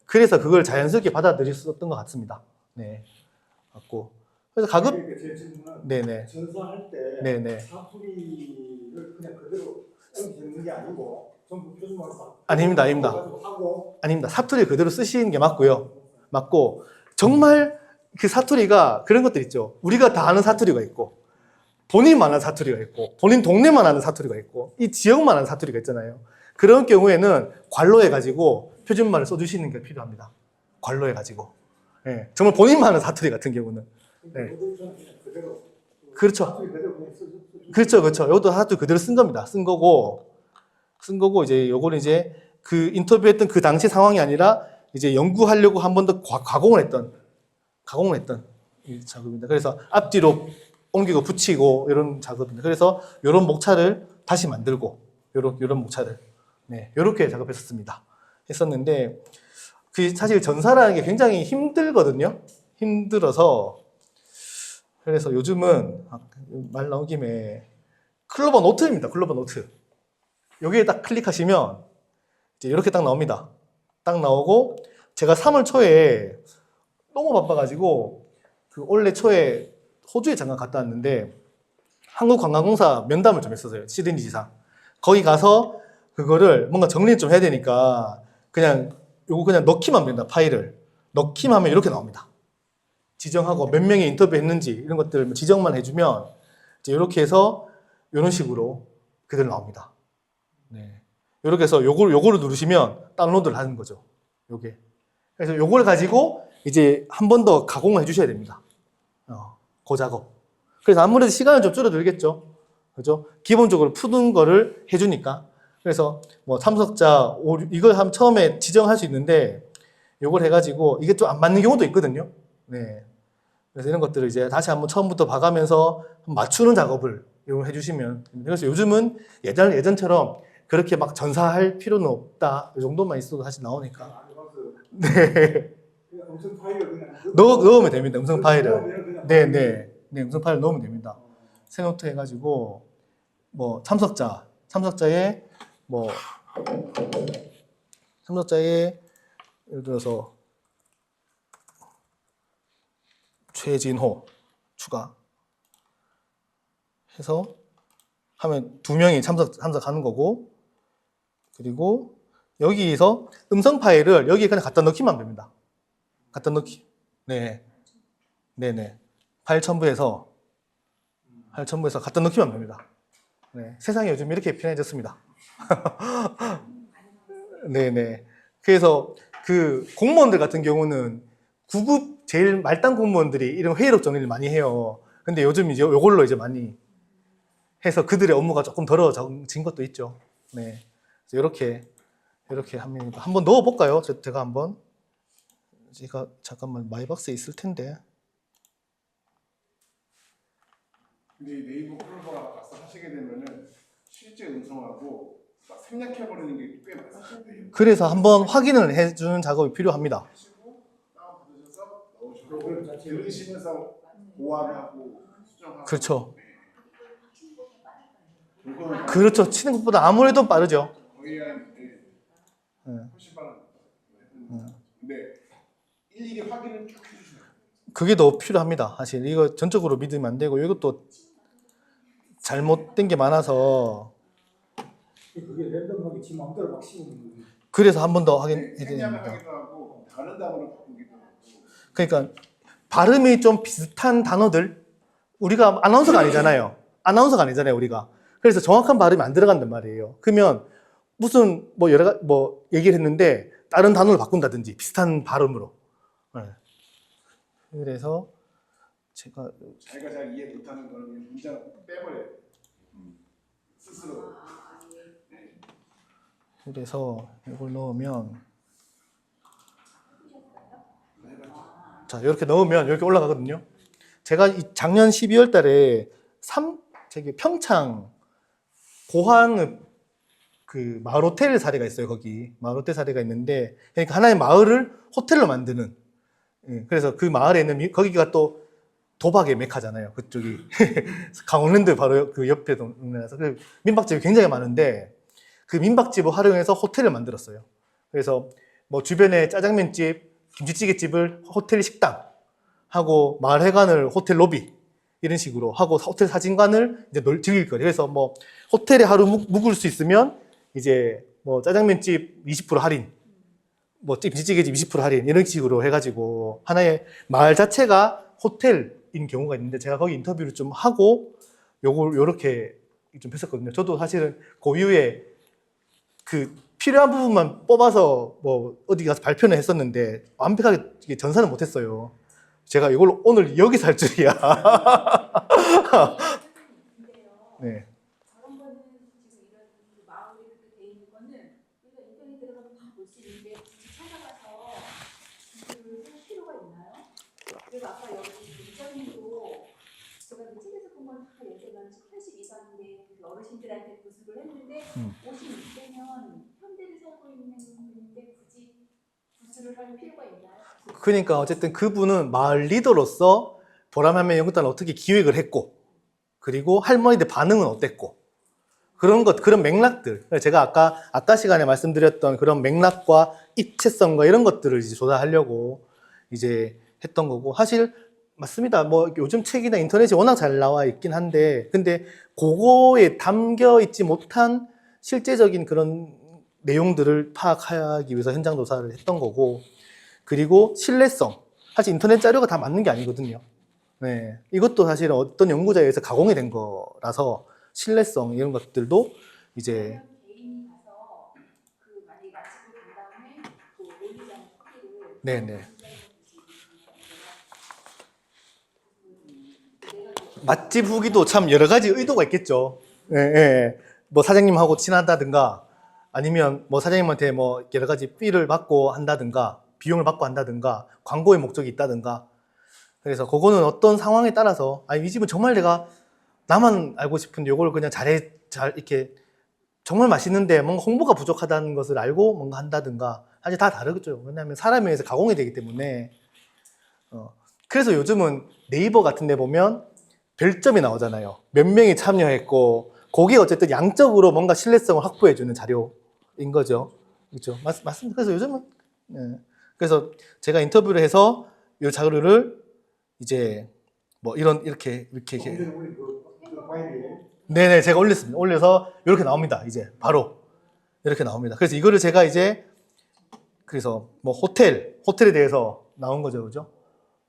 그래서 그걸 자연스럽게 받아들일 수 있었던 것 같습니다. 네. 같고. 그래서 가급, 제 질문은 네네. 전사할 때 네네. 사투리를 그냥 그대로 쓰는 게 아니고 전부 표준말로 아닙니다. 하고 아닙니다. 사투리 그대로 쓰시는 게 맞고요. 맞고, 정말 그 사투리가 그런 것들 있죠. 우리가 다 아는 사투리가 있고, 본인만 아는 사투리가 있고, 본인 동네만 아는 사투리가 있고, 이 지역만 아는 사투리가 있잖아요. 그런 경우에는 관로해가지고 표준말을 써주시는 게 필요합니다. 관로해가지고. 네, 정말 본인만 아는 사투리 같은 경우는. 네. 그렇죠. 그렇죠. 이것도 사투리 그대로 쓴 겁니다. 쓴 거고, 이제 요거는 이제 그 인터뷰했던 그 당시 상황이 아니라 이제 연구하려고 한 번 더 가공을 했던 이 작업입니다. 그래서 앞뒤로 옮기고 붙이고 이런 작업입니다. 그래서 이런 목차를 다시 만들고 이런 목차를 이렇게 작업했었습니다. 했었는데 그 사실 전사라는 게 굉장히 힘들거든요. 힘들어서 그래서 요즘은 말 나온 김에 클로버 노트입니다. 클로버 노트. 여기에 딱 클릭하시면 이제 이렇게 딱 나옵니다. 딱 나오고 제가 3월 초에 너무 바빠가지고 그 올해 초에 호주에 잠깐 갔다 왔는데 한국관광공사 면담을 좀 했었어요. 시드니 지사. 거기 가서 그거를 뭔가 정리를 좀 해야 되니까 요거 그냥 넣기만 합니다. 파일을. 넣기만 하면 이렇게 나옵니다. 지정하고 몇 명이 인터뷰했는지 이런 것들 지정만 해주면 이제 이렇게 해서 이런 식으로 그대로 나옵니다. 네. 이렇게 해서 요거를 누르시면 다운로드를 하는 거죠. 요게. 그래서 요걸 가지고 이제 한 번 더 가공을 해주셔야 됩니다. 그 작업. 그래서 아무래도 시간을 좀 줄어들겠죠. 그죠? 기본적으로 푸는 거를 해주니까. 그래서 뭐 참석자, 이걸 처음에 지정할 수 있는데 요걸 해가지고 이게 좀 안 맞는 경우도 있거든요. 네. 그래서 이런 것들을 이제 다시 한번 처음부터 봐가면서 맞추는 작업을 해주시면. 그래서 요즘은 예전처럼 그렇게 막 전사할 필요는 없다. 이 정도만 있어도 사실 나오니까. 네. 음성 파일을 그냥 넣으면 됩니다. 음성 파일을. 네, 음성 파일 넣으면 됩니다. 새노트 해가지고 뭐 참석자의 예를 들어서 최진호 추가 해서 하면 2명이 참석하는 거고, 그리고 여기서 음성 파일을 여기에 그냥 갖다 넣기만 됩니다. 갖다 넣기. 네. 네네. 파일 첨부해서 갖다 넣기만 됩니다. 네. 세상이 요즘 이렇게 편해졌습니다. 네네. 그래서 그 공무원들 같은 경우는 9급 제일 말단 공무원들이 이런 회의록 정리를 많이 해요. 근데 요즘 이제 요걸로 이제 많이 해서 그들의 업무가 조금 덜어진 것도 있죠. 네. 이렇게 합니다. 한번 넣어볼까요? 제가 한번. 제가 잠깐만 마이박스에 있을 텐데. 근데 이 네이버 콜라보가 막상 하시게 되면은 실제 음성하고 막 생략해버리는 게 꽤 많으신데요. 그래서 한번 확인을 해주는 작업이 필요합니다. 하시고 다운받으셔서 넣으시고 들으시면서 보완하고 수정하고. 그렇죠. 이거는 그렇죠. 치는 것보다 아무래도 빠르죠. 거의 한 훨씬 빠릅니다. 근데 일일이 확인을 쭉 해주셔야 돼요. 그게 더 필요합니다. 사실 이거 전적으로 믿으면 안 되고 이것도 잘못된 게 많아서 그게 랜덤하게 지 마음대로 막 씌우는 거지. 그래서 한 번 더 확인해야 생략을 됩니다. 하기도 하고 다른 단어를 바꾸기도 하고. 그러니까 발음이 좀 비슷한 단어들 우리가 아나운서가 아니잖아요. 우리가. 그래서 정확한 발음이 안 들어간단 말이에요. 그러면 무슨 뭐 여러 가지 뭐 얘기를 했는데 다른 단어를 바꾼다든지 비슷한 발음으로. 네. 그래서 제가 자기가 잘 이해 못하는 거는 문장을 빼버려요. 스스로. 그래서 이걸 넣으면 자 이렇게 넣으면 이렇게 올라가거든요. 제가 작년 12월 달에 저기 평창 고항읍 그 마을 호텔 사례가 있어요. 거기 마을 호텔 사례가 있는데 그러니까 하나의 마을을 호텔로 만드는 그래서 그 마을에는 거기가 또 도박의 메카잖아요. 그쪽이 강원랜드 바로 그 옆에 동네라서 그 민박집이 굉장히 많은데 그 민박집을 활용해서 호텔을 만들었어요. 그래서 뭐 주변에 짜장면집, 김치찌개집을 호텔 식당 하고 마을 회관을 호텔 로비 이런 식으로 하고 호텔 사진관을 이제 즐길 거예요. 그래서 뭐 호텔에 하루 묵을 수 있으면 이제 뭐 짜장면집 20% 할인, 뭐 김치찌개집 20% 할인 이런 식으로 해가지고 하나의 마을 자체가 호텔인 경우가 있는데 제가 거기 인터뷰를 좀 하고 요렇게 좀 했었거든요. 저도 사실은 그 이후에 그 필요한 부분만 뽑아서 뭐 어디 가서 발표는 했었는데 완벽하게 전사는 못했어요. 제가 이걸 오늘 여기서 할 줄이야. 네. 저런 거는 지금 이런 그 마음이 그렇게 돼 있는 거는 우리가 인터넷 들어가면 다 볼 수 있는데 굳이 찾아가서 기술을 할 필요가 있나요? 그리고 아까 여기 이장님도 제가 그 책에서 보면 다 여태까지 80 이상인데 어르신들한테 구술을 했는데 56세면 현대를 살고 있는 분인데 굳이 구술을 할 필요가 있나요? 그러니까 어쨌든 그분은 마을 리더로서 보람함의 연구단을 어떻게 기획을 했고 그리고 할머니들 반응은 어땠고 그런 맥락들 제가 아까 시간에 말씀드렸던 그런 맥락과 입체성과 이런 것들을 이제 조사하려고 이제 했던 거고 사실 맞습니다. 뭐 요즘 책이나 인터넷이 워낙 잘 나와 있긴 한데 근데 그거에 담겨 있지 못한 실제적인 그런 내용들을 파악하기 위해서 현장 조사를 했던 거고 그리고 신뢰성 사실 인터넷 자료가 다 맞는 게 아니거든요. 네, 이것도 사실은 어떤 연구자에 의해서 가공이 된 거라서 신뢰성 이런 것들도 이제 개인이 가서 그 만약에 마치고 간 다음에 그 올리자는 크기를 네네 맛집 후기도 참 여러 가지 의도가 있겠죠. 예, 예. 뭐 사장님하고 친하다든가 아니면 뭐 사장님한테 뭐 여러 가지 피를 받고 한다든가 비용을 받고 한다든가 광고의 목적이 있다든가 그래서 그거는 어떤 상황에 따라서 아니 이 집은 정말 내가 나만 알고 싶은데 이걸 그냥 잘 이렇게 정말 맛있는데 뭔가 홍보가 부족하다는 것을 알고 뭔가 한다든가 사실 다 다르겠죠. 왜냐하면 사람에 의해서 가공이 되기 때문에 그래서 요즘은 네이버 같은 데 보면 별점이 나오잖아요. 몇 명이 참여했고 그게 어쨌든 양적으로 뭔가 신뢰성을 확보해주는 자료인 거죠. 그렇죠? 맞습니다. 그래서 요즘은 그래서 제가 인터뷰를 해서 이 자료를 이제 뭐 이렇게 그 파일이 네네 제가 올렸습니다. 올려서 이렇게 나옵니다. 이제 바로 이렇게 나옵니다. 그래서 이거를 제가 이제 그래서 뭐 호텔에 대해서 나온 거죠, 그죠?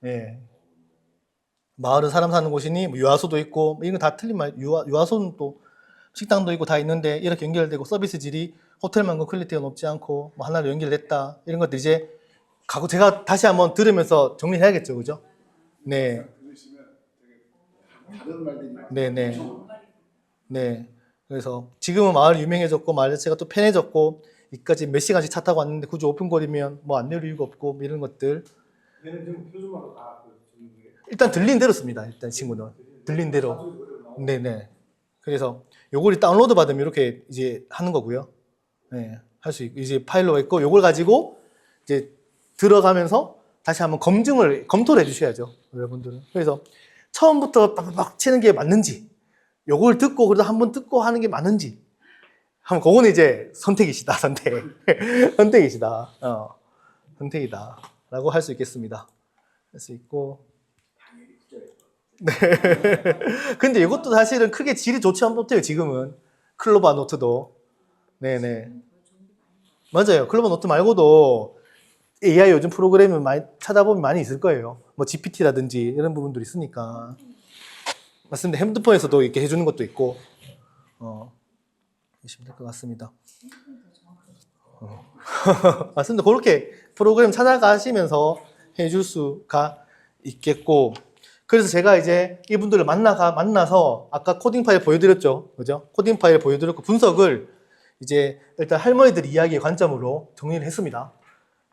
예. 마을은 사람 사는 곳이니 뭐 유아소도 있고 뭐 이런 거 다 틀린 말. 유아소는 또 식당도 있고 다 있는데 이렇게 연결되고 서비스 질이 호텔만큼 퀄리티가 높지 않고 뭐 하나로 연결됐다 이런 것들 이제 제가 다시 한번 들으면서 정리해야겠죠, 그죠? 네, 들으시면 되게 다른 말들이 많아요. 네, 네, 네. 그래서 지금은 마을이 유명해졌고 마을 자체가 또 편해졌고 이까지 몇 시간씩 차 타고 왔는데 굳이 오픈거리면 뭐 안 내릴 이유가 없고 뭐 이런 것들 얘는 지금 표준말로 다 일단 들린 대로 씁니다. 일단 친구는 들린 대로. 네네. 그래서 요걸 다운로드 받으면 이렇게 이제 하는 거고요. 네, 할 수 있고 이제 파일로가 있고 요걸 가지고 이제 들어가면서 다시 한번 검토를 해주셔야죠, 여러분들은. 그래서 처음부터 빡빡 치는 게 맞는지, 요걸 듣고 그래도 한번 듣고 하는 게 맞는지, 한번 그거는 이제 선택이시다, 선택. 선택이시다. 선택이다라고 할 수 있겠습니다. 할 수 있고. 네. 근데 이것도 사실은 크게 질이 좋지 못해요, 지금은. 클로바 노트도. 네네. 맞아요. 클로바 노트 말고도 AI 요즘 프로그램을 많이 찾아보면 많이 있을 거예요. 뭐 GPT라든지 이런 부분들이 있으니까. 맞습니다. 핸드폰에서도 이렇게 해주는 것도 있고. 보시면 될 것 같습니다. 맞습니다. 그렇게 프로그램 찾아가시면서 해줄 수가 있겠고. 그래서 제가 이제 이분들을 만나서 아까 코딩 파일 보여드렸죠. 그죠? 코딩 파일 보여드렸고 분석을 이제 일단 할머니들 이야기의 관점으로 정리를 했습니다.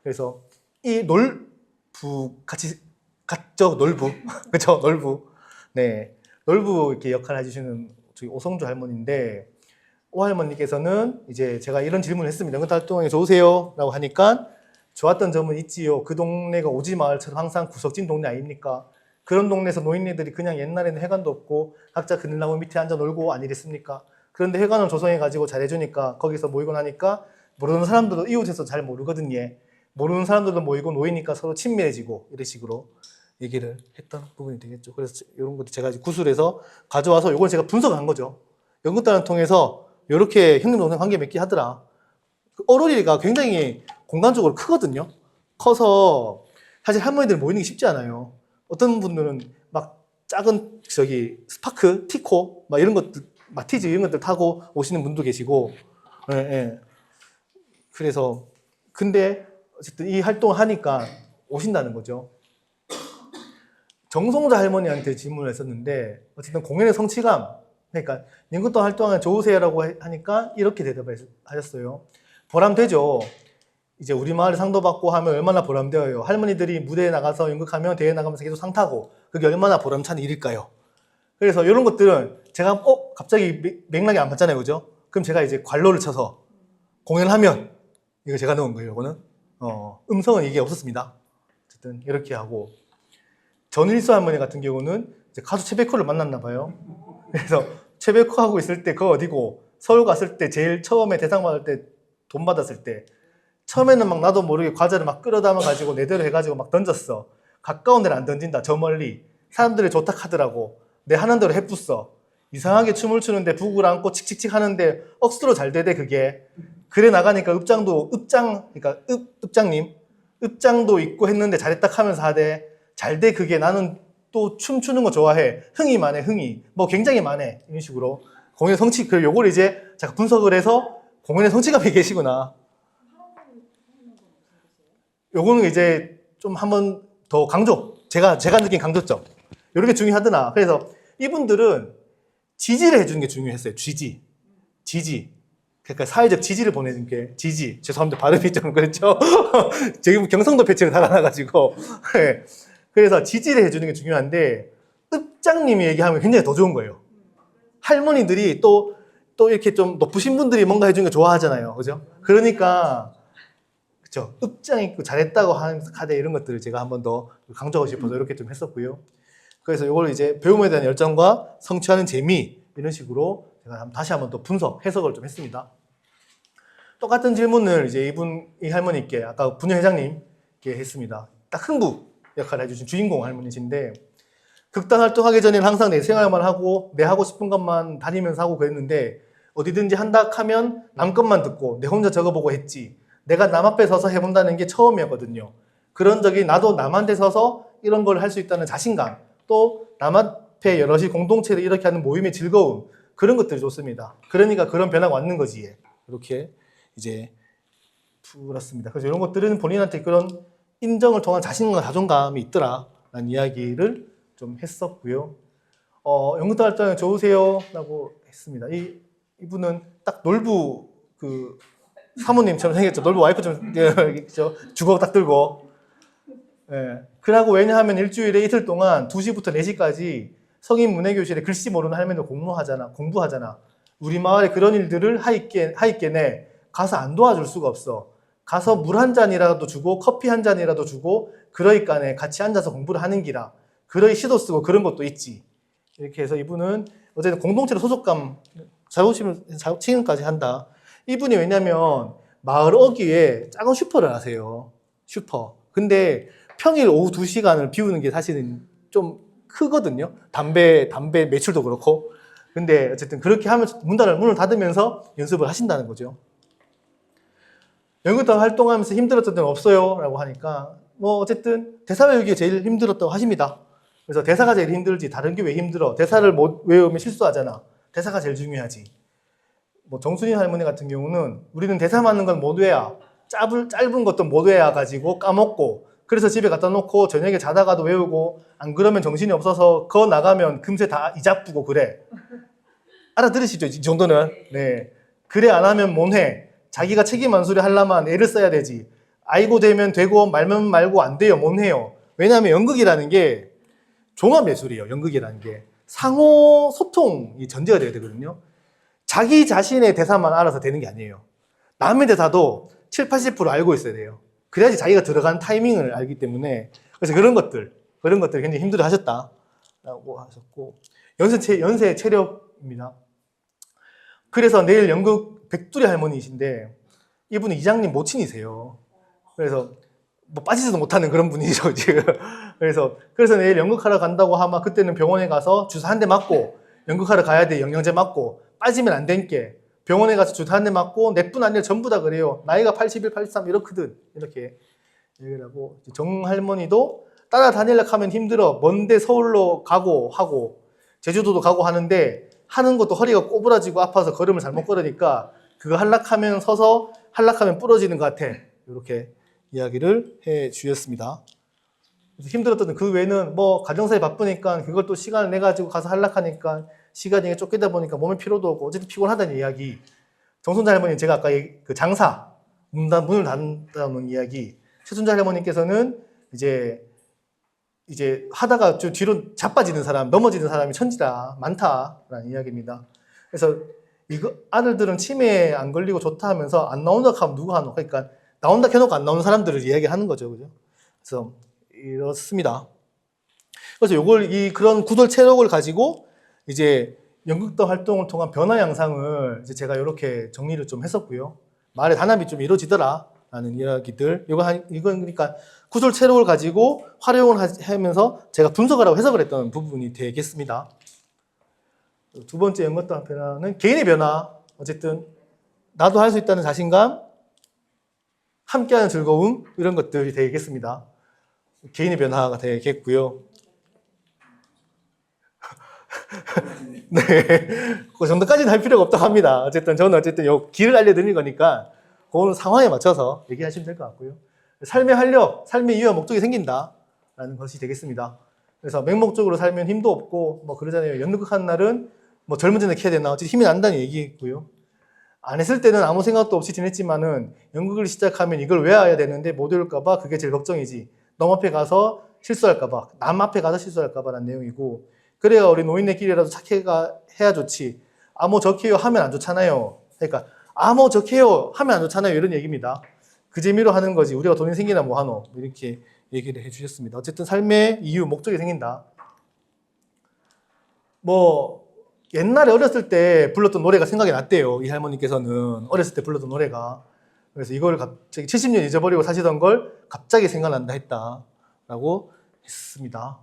그래서 이 놀부 같이 같죠? 놀부. 그죠? 놀부. 네. 놀부 이렇게 역할을 해주시는 저희 오성주 할머니인데 오 할머니께서는 이제 제가 이런 질문을 했습니다. 연극 활동이 좋으세요? 라고 하니까 좋았던 점은 있지요. 그 동네가 오지 마을처럼 항상 구석진 동네 아닙니까? 그런 동네에서 노인네들이 그냥 옛날에는 회관도 없고 각자 그늘나무 밑에 앉아 놀고 아니랬습니까? 그런데 회관을 조성해가지고 잘해주니까 거기서 모이고 나니까 모르는 사람들도 이웃에서 잘 모르거든요. 모르는 사람들도 모이고 놓이니까 서로 친밀해지고 이런 식으로 얘기를 했던 부분이 되겠죠. 그래서 이런 것도 제가 구술해서 가져와서 이걸 제가 분석한 거죠. 연극단을 통해서 이렇게 형님 동생 관계 맺기 하더라. 어로리가 굉장히 공간적으로 크거든요. 커서 사실 할머니들 모이는 게 쉽지 않아요. 어떤 분들은 막 작은 스파크, 티코 막 이런 것들, 마티즈 이런 것들 타고 오시는 분도 계시고, 예, 예. 그래서 근데 어쨌든 이 활동을 하니까 오신다는 거죠. 정성자 할머니한테 질문을 했었는데 어쨌든 공연의 성취감, 그러니까 연극단 활동하면 좋으세요라고 하니까 이렇게 대답하셨어요. 보람되죠. 이제 우리 마을에 상도 받고 하면 얼마나 보람되어요. 할머니들이 무대에 나가서 연극하면 대회 나가면서 계속 상 타고 그게 얼마나 보람찬 일일까요. 그래서 이런 것들은 제가 갑자기 맥락이 안 맞잖아요, 그죠? 그럼 제가 이제 관로를 쳐서 공연하면 이거 제가 넣은 거예요. 이거는 음성은 이게 없었습니다. 어쨌든 이렇게 하고 전일수 할머니 같은 경우는 이제 가수 최백호를 만났나 봐요. 그래서 최백호 하고 있을 때 그거 어디고 서울 갔을 때 제일 처음에 대상 받을 때 돈 받았을 때 처음에는 막 나도 모르게 과자를 막 끌어담아 가지고 내대로 해가지고 막 던졌어. 가까운 데를 안 던진다. 저 멀리. 사람들이 좋다 하더라고. 내 하는 대로 해pus어. 이상하게 춤을 추는데 북을 안고 칙칙칙 하는데 억수로 잘 되대 그게. 그래 나가니까 그러니까 읍장도 있고 했는데 잘했다 하면서 하대. 잘 돼 그게. 나는 또 춤추는 거 좋아해. 흥이 많네 흥이. 뭐 굉장히 많네. 이런 식으로. 공연 성취, 요걸 이제 제가 분석을 해서 공연의 성취감이 계시구나. 요거는 이제 좀 한번 더 강조. 제가 느낀 강조점. 이렇게 중요하더나. 그래서 이분들은 지지를 해주는 게 중요했어요. 지지. 그러니까 사회적 지지를 보내는 게 지지. 죄송합니다. 발음이 좀 그렇죠. 지금 경상도 패치를 달아놔가지고. 그래서 지지를 해주는 게 중요한데 읍장님이 얘기하면 굉장히 더 좋은 거예요. 할머니들이 또 이렇게 좀 높으신 분들이 뭔가 해주는 거 좋아하잖아요. 그죠? 그러니까 그렇죠. 읍장이 있고 잘했다고 하는 카드 이런 것들을 제가 한번 더 강조하고 싶어서 이렇게 좀 했었고요. 그래서 이걸 이제 배움에 대한 열정과 성취하는 재미 이런 식으로 제가 다시 한번 또 해석을 좀 했습니다. 똑같은 질문을 이제 이 할머니께 아까 분녀회장님께 했습니다. 딱 흥부 역할을 해주신 주인공 할머니신데 극단 활동하기 전에는 항상 내 생활만 하고 내 하고 싶은 것만 다니면서 하고 그랬는데 어디든지 한다 하면 남 것만 듣고 내 혼자 적어보고 했지. 내가 남 앞에 서서 해본다는 게 처음이었거든요. 그런 적이 나도 남한테 서서 이런 걸 할 수 있다는 자신감, 또 남 앞에 여럿이 공동체를 이렇게 하는 모임의 즐거움, 그런 것들이 좋습니다. 그러니까 그런 변화가 왔는 거지. 이렇게 이제 풀었습니다. 그래서 이런 것들은 본인한테 그런 인정을 통한 자신과 자존감이 있더라라는 이야기를 좀 했었고요. 연극 활동이 좋으세요? 라고 했습니다. 이분은 딱 놀부 그 사모님처럼 생겼죠. 놀부 와이프처럼 주걱 딱 들고. 예. 그러고 왜냐하면 일주일에 이틀 동안 2시부터 4시까지 성인 문예교실에 글씨 모르는 할머니들 공부하잖아. 우리 마을에 그런 일들을 하있게네 가서 안 도와줄 수가 없어. 가서 물 한 잔이라도 주고 커피 한 잔이라도 주고 그러니까네 같이 앉아서 공부를 하는 기라. 그러이 시도 쓰고 그런 것도 있지. 이렇게 해서 이분은 어쨌든 공동체로 소속감 자격지심까지 한다. 이분이 왜냐면 마을 어귀에 작은 슈퍼를 하세요. 슈퍼. 근데 평일 오후 2시간을 비우는 게 사실은 좀 크거든요. 담배 매출도 그렇고. 근데 어쨌든 그렇게 하면서 문을 닫으면서 연습을 하신다는 거죠. 연극단 활동하면서 힘들었던 데는 없어요? 라고 하니까 뭐 어쨌든 대사 외우기가 제일 힘들었다고 하십니다. 그래서 대사가 제일 힘들지 다른 게 왜 힘들어? 대사를 못 외우면 실수하잖아. 대사가 제일 중요하지. 뭐 정순이 할머니 같은 경우는 우리는 대사 맞는 건 못 외야. 짧은 것도 못 외야 가지고 까먹고 그래서 집에 갖다 놓고 저녁에 자다가도 외우고 안 그러면 정신이 없어서 거 나가면 금세 다 이자쁘고 그래. 알아들으시죠? 이 정도는. 네. 그래 안 하면 못해. 자기가 책임 안 소리 하려면 애를 써야 되지. 아이고 되면 되고 말면 말고 안 돼요. 못해요. 왜냐하면 연극이라는 게 종합예술이에요. 연극이라는 게 상호 소통이 전제가 돼야 되거든요. 자기 자신의 대사만 알아서 되는 게 아니에요. 남의 대사도 70~80% 알고 있어야 돼요. 그래야지 자기가 들어간 타이밍을 알기 때문에. 그래서 그런 것들 굉장히 힘들어 하셨다라고 하셨고, 연세 체력입니다. 그래서 내일 연극 백두리 할머니이신데 이분은 이장님 모친이세요. 그래서 뭐 빠지지도 못하는 그런 분이죠 지금. 그래서 내일 연극하러 간다고 하면 그때는 병원에 가서 주사 한 대 맞고 연극하러 가야 돼. 영양제 맞고 빠지면 안 된게 병원에 가서 주사 한 대 맞고 내뿐 아니라 전부 다 그래요. 나이가 81, 83 이렇거든. 이렇게 얘기를 하고, 정 할머니도 따라다니려고 하면 힘들어. 먼데 서울로 가고 하고 제주도도 가고 하는데 하는 것도 허리가 꼬부라지고 아파서 걸음을 잘못 걸으니까 그거 한락하면 서서 한락하면 부러지는 것 같아. 이렇게 이야기를 해 주셨습니다. 힘들었던 그 외에는 뭐 가정사에 바쁘니까 그걸 또 시간을 내 가지고 가서 한락하니까 시간이 쫓기다 보니까 몸에 피로도 오고 어쨌든 피곤하다는 이야기. 정순자 할머니 제가 아까 그 장사 문을 닫는다는 이야기. 최순자 할머니께서는 이제 하다가 뒤로 자빠지는 사람, 넘어지는 사람이 천지다, 많다라는 이야기입니다. 그래서 이거 아들들은 치매에 안 걸리고 좋다 하면서 안 나온다 하면 누가 하노? 그러니까 나온다 해놓고 안 나오는 사람들을 이야기하는 거죠, 그죠? 그래서 이렇습니다. 그래서 그런 구설 체력을 가지고 이제 연극단 활동을 통한 변화 양상을 이제 제가 이렇게 정리를 좀 했었고요. 말의 단합이 좀 이루어지더라. 라는 이야기들. 이건 그러니까 구설 체력을 가지고 활용을 하면서 제가 분석하라고 해석을 했던 부분이 되겠습니다. 두 번째 연극단 변화는 개인의 변화. 어쨌든 나도 할 수 있다는 자신감, 함께하는 즐거움, 이런 것들이 되겠습니다. 개인의 변화가 되겠고요. 네, 그 정도까지는 할 필요가 없다고 합니다. 어쨌든 저는 요 길을 알려드리는 거니까 그거는 상황에 맞춰서 얘기하시면 될 것 같고요. 삶의 활력, 삶의 이유와 목적이 생긴다라는 것이 되겠습니다. 그래서 맹목적으로 살면 힘도 없고 뭐 그러잖아요. 연극하는 날은 뭐 젊은 전에 해야 되나 어쨌든 힘이 난다는 얘기고요. 안 했을 때는 아무 생각도 없이 지냈지만은 연극을 시작하면 이걸 외워야 되는데 못 외울까봐 그게 제일 걱정이지. 남 앞에 가서 실수할까봐, 남 앞에 가서 실수할까봐라는 내용이고, 그래야 우리 노인네끼리라도 착해 해야 좋지. 아모 저케요 하면 안 좋잖아요. 그러니까 아모 저케요 하면 안 좋잖아요. 이런 얘기입니다. 그 재미로 하는 거지. 우리가 돈이 생기나 뭐 하노. 이렇게 얘기를 해주셨습니다. 어쨌든 삶의 이유, 목적이 생긴다. 뭐 옛날에 어렸을 때 불렀던 노래가 생각이 났대요. 이 할머니께서는 어렸을 때 불렀던 노래가. 그래서 이걸 갑자기 70년 잊어버리고 사시던 걸 갑자기 생각난다 했다라고 했습니다.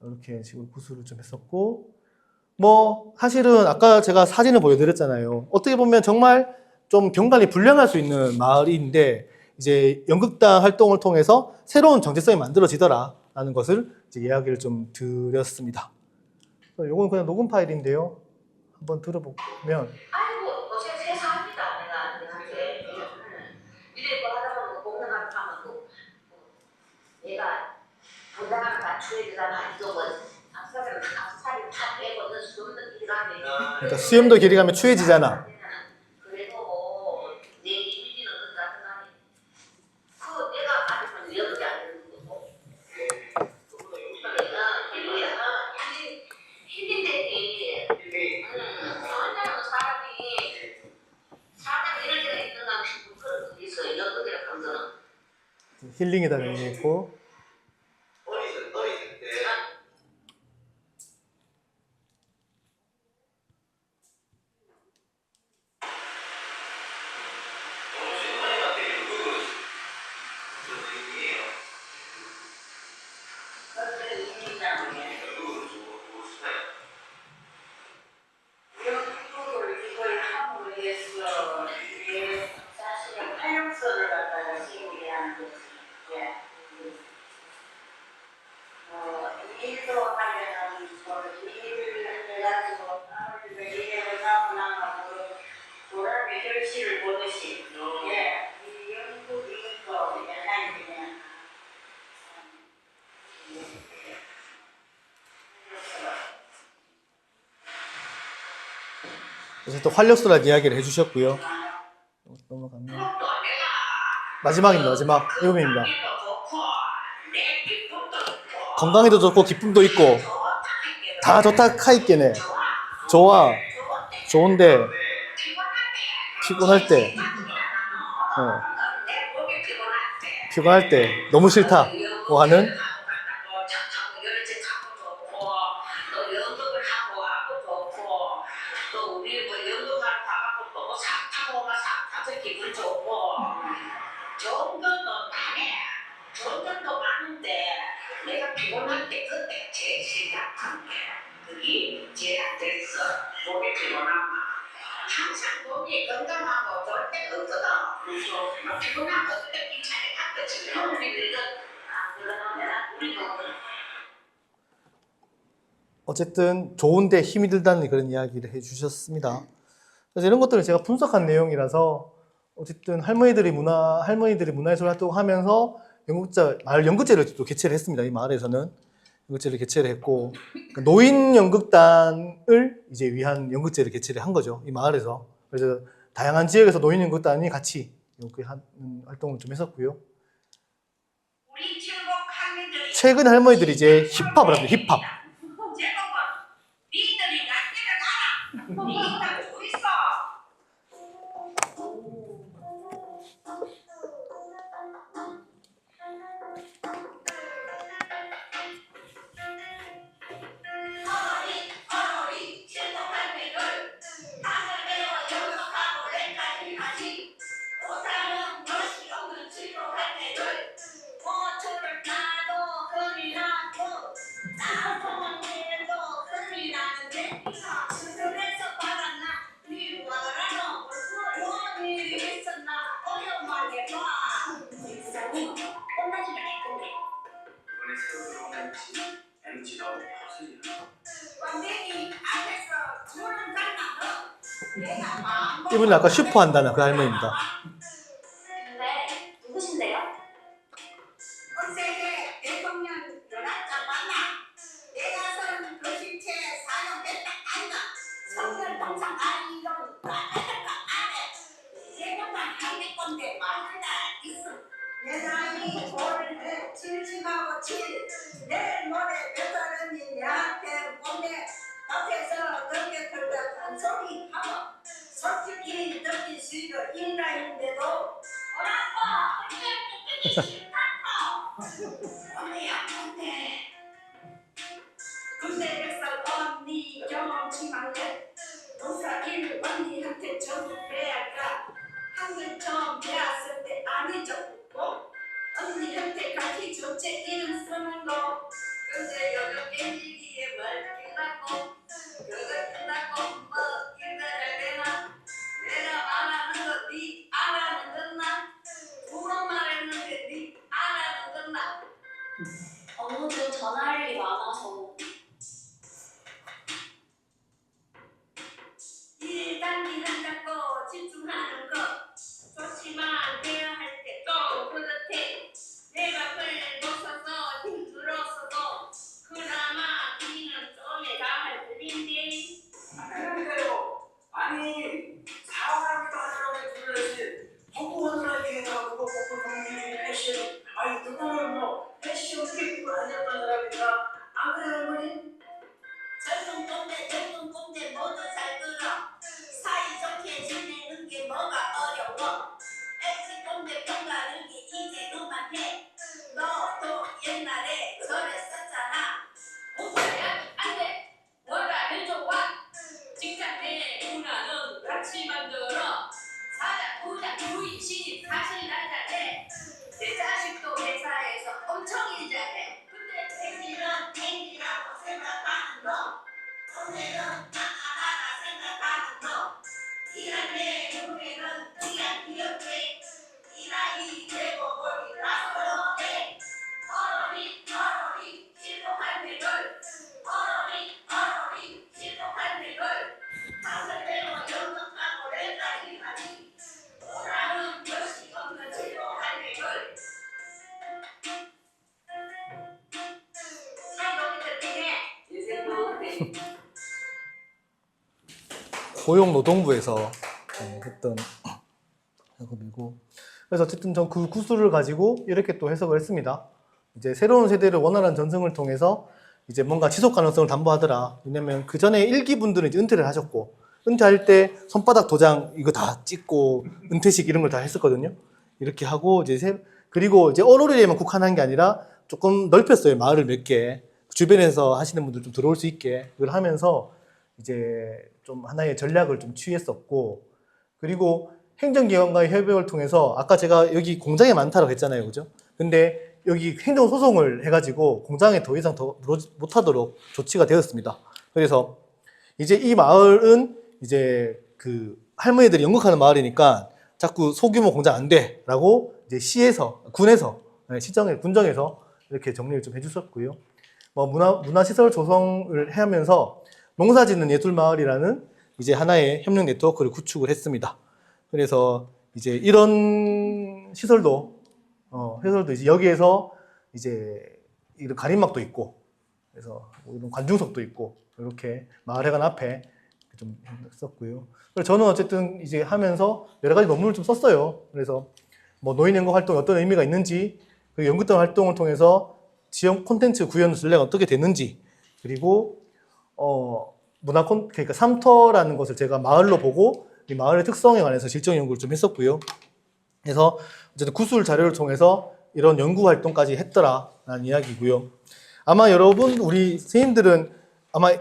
이렇게 지금 구술을 좀 했었고, 뭐 사실은 아까 제가 사진을 보여드렸잖아요. 어떻게 보면 정말 좀 경관이 불량할 수 있는 마을인데 이제 연극단 활동을 통해서 새로운 정체성이 만들어지더라라는 것을 이제 이야기를 좀 드렸습니다. 이건 그냥 녹음 파일인데요. 한번 들어보면 아이고 고생 세상합니다. 내한테 이래 뭐 하다 보면 공연하면 또 얘가 분당하면 다 추해지잖아. 이거 뭐 앞사람은 앞살이 다 빼고 넣을 수 없는 일을 하면 그러니까 수염도 길이 가면 추해지잖아. 그래도 내 이미지는 어떻다 그 내가 가지면 여기 안 되는 거고 힐링되지. 얼마나 사람이 이런 데가 있는가 싶은 그런 게 있어요. 연극이라 그런 거는. 힐링이라는 의미 있고 글씨를 보듯이 이 연극 이것도 약간 그냥 그래서 또 활력소라는 이야기를 해주셨고요. 넘어가면 마지막입니다. 마지막 1부입니다. 건강에도 좋고 기쁨도 있고 다 좋다 카이께네. 좋아 좋은데 피곤할 때 피곤할 때 너무 싫다고 하는 내가 피곤할 때 그때 제일 시작한 게 그게 제일 안 됐어. 몸이 피곤하면 항상 몸이 건강하고 좋을 때가 없거든. 그래서 피곤하면 그때 괜찮게 갔다 지금 우리들은 안 그러면 우리도 어쨌든 좋은데 힘이 들다는 그런 이야기를 해주셨습니다. 그래서 이런 것들을 제가 분석한 내용이라서 어쨌든 할머니들이 문화예술 활동하면서 마을 연극제를 또 개최를 했습니다. 이 마을에서는 연극제를 개최를 했고 노인 연극단을 이제 위한 연극제를 개최를 한 거죠. 이 마을에서. 그래서 다양한 지역에서 노인 연극단이 같이 연극하는 활동을 좀 했었고요. 우리 친구 할머니들이 최근 할머니들이 이제 힙합을 합니다. 힙합. 제목은 니들이 낫기를 가라. 니들 조 있어. 어머니 친구 할머니들 다들 배워 연극하고 랭까지 하지. 못하는 것이 없는 친구 할머니들 모초를 따도 흔히 나고 따봉을 해도 흔히 나는데 스스로에서 받았나 미워라노 무슨 일이 있었나 어려움하게 봐 세상이 혼나지가 했군데 이번에 새로 들어온 MG도 허슬이야. 완전히 앞에서 주는 장난은 내가 마음 이분은 아까 슈퍼 한다는 그 할머니입니다. 네, 누구신데요? 언제 대통령 연합장 만나 내가 선 그 실체 4년 됐다 안다 성별 동상 아이런 안해 세번만 하는 건데 말한다 있음 내 나이 오늘 70하고 7 내일 모레 몇 살은지 내한테 본대 앞에서 그렇게 들다 잔소리 하고 솔직히 듣기 싫어 인간인데도 뭐라고 듣기 싫다고 언니야 뭔데 군대에서 언니 경험치만해 농사일 언니한테 전부 빼앗가 한글 처음 배웠을 때 안 잊어먹고 언니한테 가기 좋지 이름 쓰는 거 근데 요즘 땡기기에 멀게 나고 그거 뭐 일을 되나? 내가 말하는 거 네 알아는 듣나? 두 번 말했는데 네 알아는 듣나? 업무도 전화할 일이 많아서 일 단계는 잡고 집중하는 것 좋지만 해야 할 때 또 그렇대. 내 밥을 못 써서 힘들었어도 그나마 니는 좀에 잘 들린대. 그러니까요. 아니 사람이 많으라고 그러지. 허구하느라게 해가지고 뽀뽀 경기 패션. 아니 그거는 뭐 패션 픽도 아니었던 사람이니까 안 그래요 어머니? 젊은 꼰대 모두 잘 들어. 사이좋게 지내는 게 뭐가 어려워. 엑스 꼰대 평가르기 이제 그만해. 너도 옛날에 저랬었잖아. 오빠야 안돼. 너가 일 좋아. 직장 내 문화는 같이 만들어. 사자 부자 부인 시집 사실 날 잘해. 내 자식도 회사에서 엄청 일 잘해. 근데 행이라고 생각하는 너. 오늘은 나하나 생각하는 너. 이런 내 눈에는 네가 귀엽게. 이 나이 되고 보니 나서러해. 어머니 실속한 내걸. 어머니 실속한 내걸. 다섯대로 연속하고 렌탈이 하니. 오라는 것이 없는 실속한 내걸. 사이좋게 들리네. 인생도 그래. 고용노동부에서 했던 작업이고, 그래서 어쨌든 전 그 구술을 가지고 이렇게 또 해석을 했습니다. 이제 새로운 세대를 원활한 전승을 통해서 이제 뭔가 지속 가능성을 담보하더라. 왜냐면 그 전에 1기 분들은 이제 은퇴를 하셨고, 은퇴할 때 손바닥 도장 이거 다 찍고 은퇴식 이런 걸 다 했었거든요. 이렇게 하고 이제 그리고 이제 어로리에만 국한한 게 아니라 조금 넓혔어요. 마을을 몇 개. 주변에서 하시는 분들 좀 들어올 수 있게 그걸 하면서 이제 좀 하나의 전략을 좀 취했었고, 그리고 행정기관과의 협약을 통해서 아까 제가 여기 공장이 많다고 했잖아요. 그죠? 근데 여기 행정소송을 해가지고 공장에 더 이상 더 못하도록 조치가 되었습니다. 그래서 이제 이 마을은 이제 그 할머니들이 연극하는 마을이니까 자꾸 소규모 공장 안 돼! 라고 이제 시에서, 군에서, 시정에, 군정에서 이렇게 정리를 좀 해주셨고요. 뭐 문화시설 조성을 하면서 농사짓는 예술마을이라는 이제 하나의 협력 네트워크를 구축을 했습니다. 그래서 이제 이런 시설도 이제 여기에서 이제 이런 가림막도 있고, 그래서 뭐 이런 관중석도 있고, 이렇게 마을회관 앞에 좀 썼고요. 그래서 저는 어쨌든 이제 하면서 여러 가지 논문을 좀 썼어요. 그래서 뭐 노인연극 활동이 어떤 의미가 있는지, 그리고 연극단 활동을 통해서 지역 콘텐츠 구현 전례가 어떻게 됐는지, 그리고 그러니까 삼터라는 것을 제가 마을로 보고 이 마을의 특성에 관해서 질적 연구를 좀 했었고요. 그래서 어쨌든 구술 자료를 통해서 이런 연구 활동까지 했더라라는 이야기고요. 아마 여러분 우리 선생님들은 아마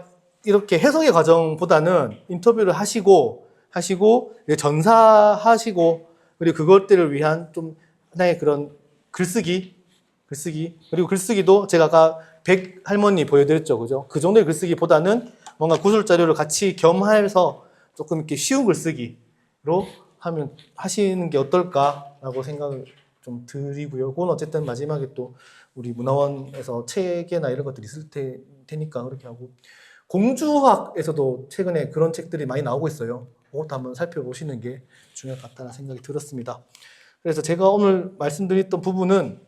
이렇게 해석의 과정보다는 인터뷰를 하시고 전사하시고, 그리고 그것들을 위한 좀 하나의 그런 글쓰기 그리고 글쓰기도 제가 아까 100 할머니 보여드렸죠, 그죠? 그 정도의 글쓰기보다는 뭔가 구술 자료를 같이 겸해서 조금 이렇게 쉬운 글쓰기로 하시는 게 어떨까라고 생각을 좀 드리고요. 그건 어쨌든 마지막에 또 우리 문화원에서 책이나 이런 것들이 있을 테니까 그렇게 하고, 공주학에서도 최근에 그런 책들이 많이 나오고 있어요. 그것도 한번 살펴보시는 게 중요할 것 같다는 생각이 들었습니다. 그래서 제가 오늘 말씀드렸던 부분은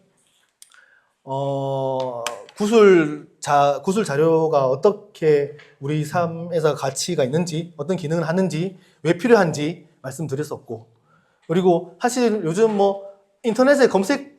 구술 자료가 어떻게 우리 삶에서 가치가 있는지, 어떤 기능을 하는지, 왜 필요한지 말씀드렸었고, 그리고 사실 요즘 뭐 인터넷에 검색하면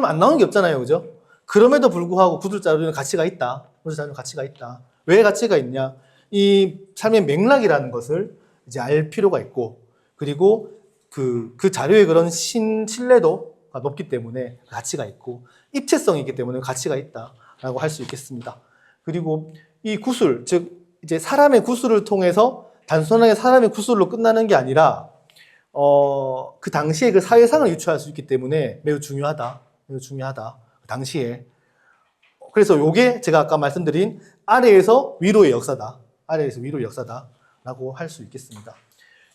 안 나오는 게 없잖아요, 그죠? 그럼에도 불구하고 구술 자료는 가치가 있다. 구술 자료는 가치가 있다. 왜 가치가 있냐? 이 삶의 맥락이라는 것을 이제 알 필요가 있고, 그리고 그 자료의 그런 신뢰도가 높기 때문에 가치가 있고, 입체성이 있기 때문에 가치가 있다라고 할 수 있겠습니다. 그리고 이 구술, 즉 이제 사람의 구술을 통해서 단순하게 사람의 구술로 끝나는 게 아니라 그 당시에 그 사회상을 유추할 수 있기 때문에 매우 중요하다. 그 당시에. 그래서 요게 제가 아까 말씀드린 아래에서 위로의 역사다. 아래에서 위로의 역사다라고 할 수 있겠습니다.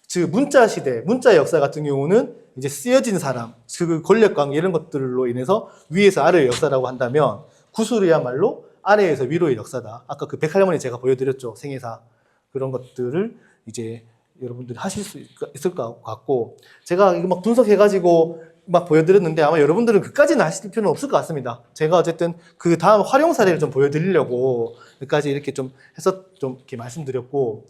즉 문자 시대, 문자의 역사 같은 경우는 이제 쓰여진 사람, 그 권력 관계 이런 것들로 인해서 위에서 아래의 역사라고 한다면 구술이야말로 아래에서 위로의 역사다. 아까 그 백할머니 제가 보여드렸죠. 생애사 그런 것들을 이제 여러분들이 하실 수 있을 것 같고 제가 이거 막 분석해가지고 막 보여드렸는데 아마 여러분들은 그까지는 하실 필요는 없을 것 같습니다. 제가 어쨌든 그 다음 활용 사례를 좀 보여드리려고 여기까지 이렇게 좀 해서 좀 이렇게 말씀드렸고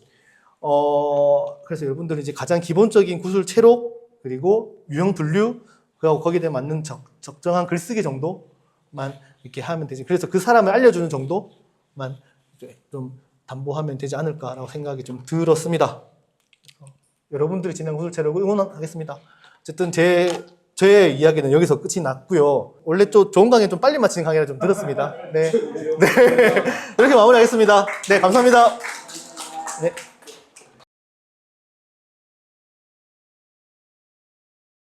그래서 여러분들은 이제 가장 기본적인 구술 체록 그리고 유형 분류 그리고 거기에 맞는 적정한 글쓰기 정도만 이렇게 하면 되지. 그래서 그 사람을 알려주는 정도만 이제 좀 담보하면 되지 않을까라고 생각이 좀 들었습니다. 여러분들이 진행 구술 체력을 응원하겠습니다. 어쨌든 제 이야기는 여기서 끝이 났고요. 원래 좀 좋은 강의 좀 빨리 마치는 강의라 좀 들었습니다. 네. 네. 이렇게 마무리하겠습니다. 네, 감사합니다. 네.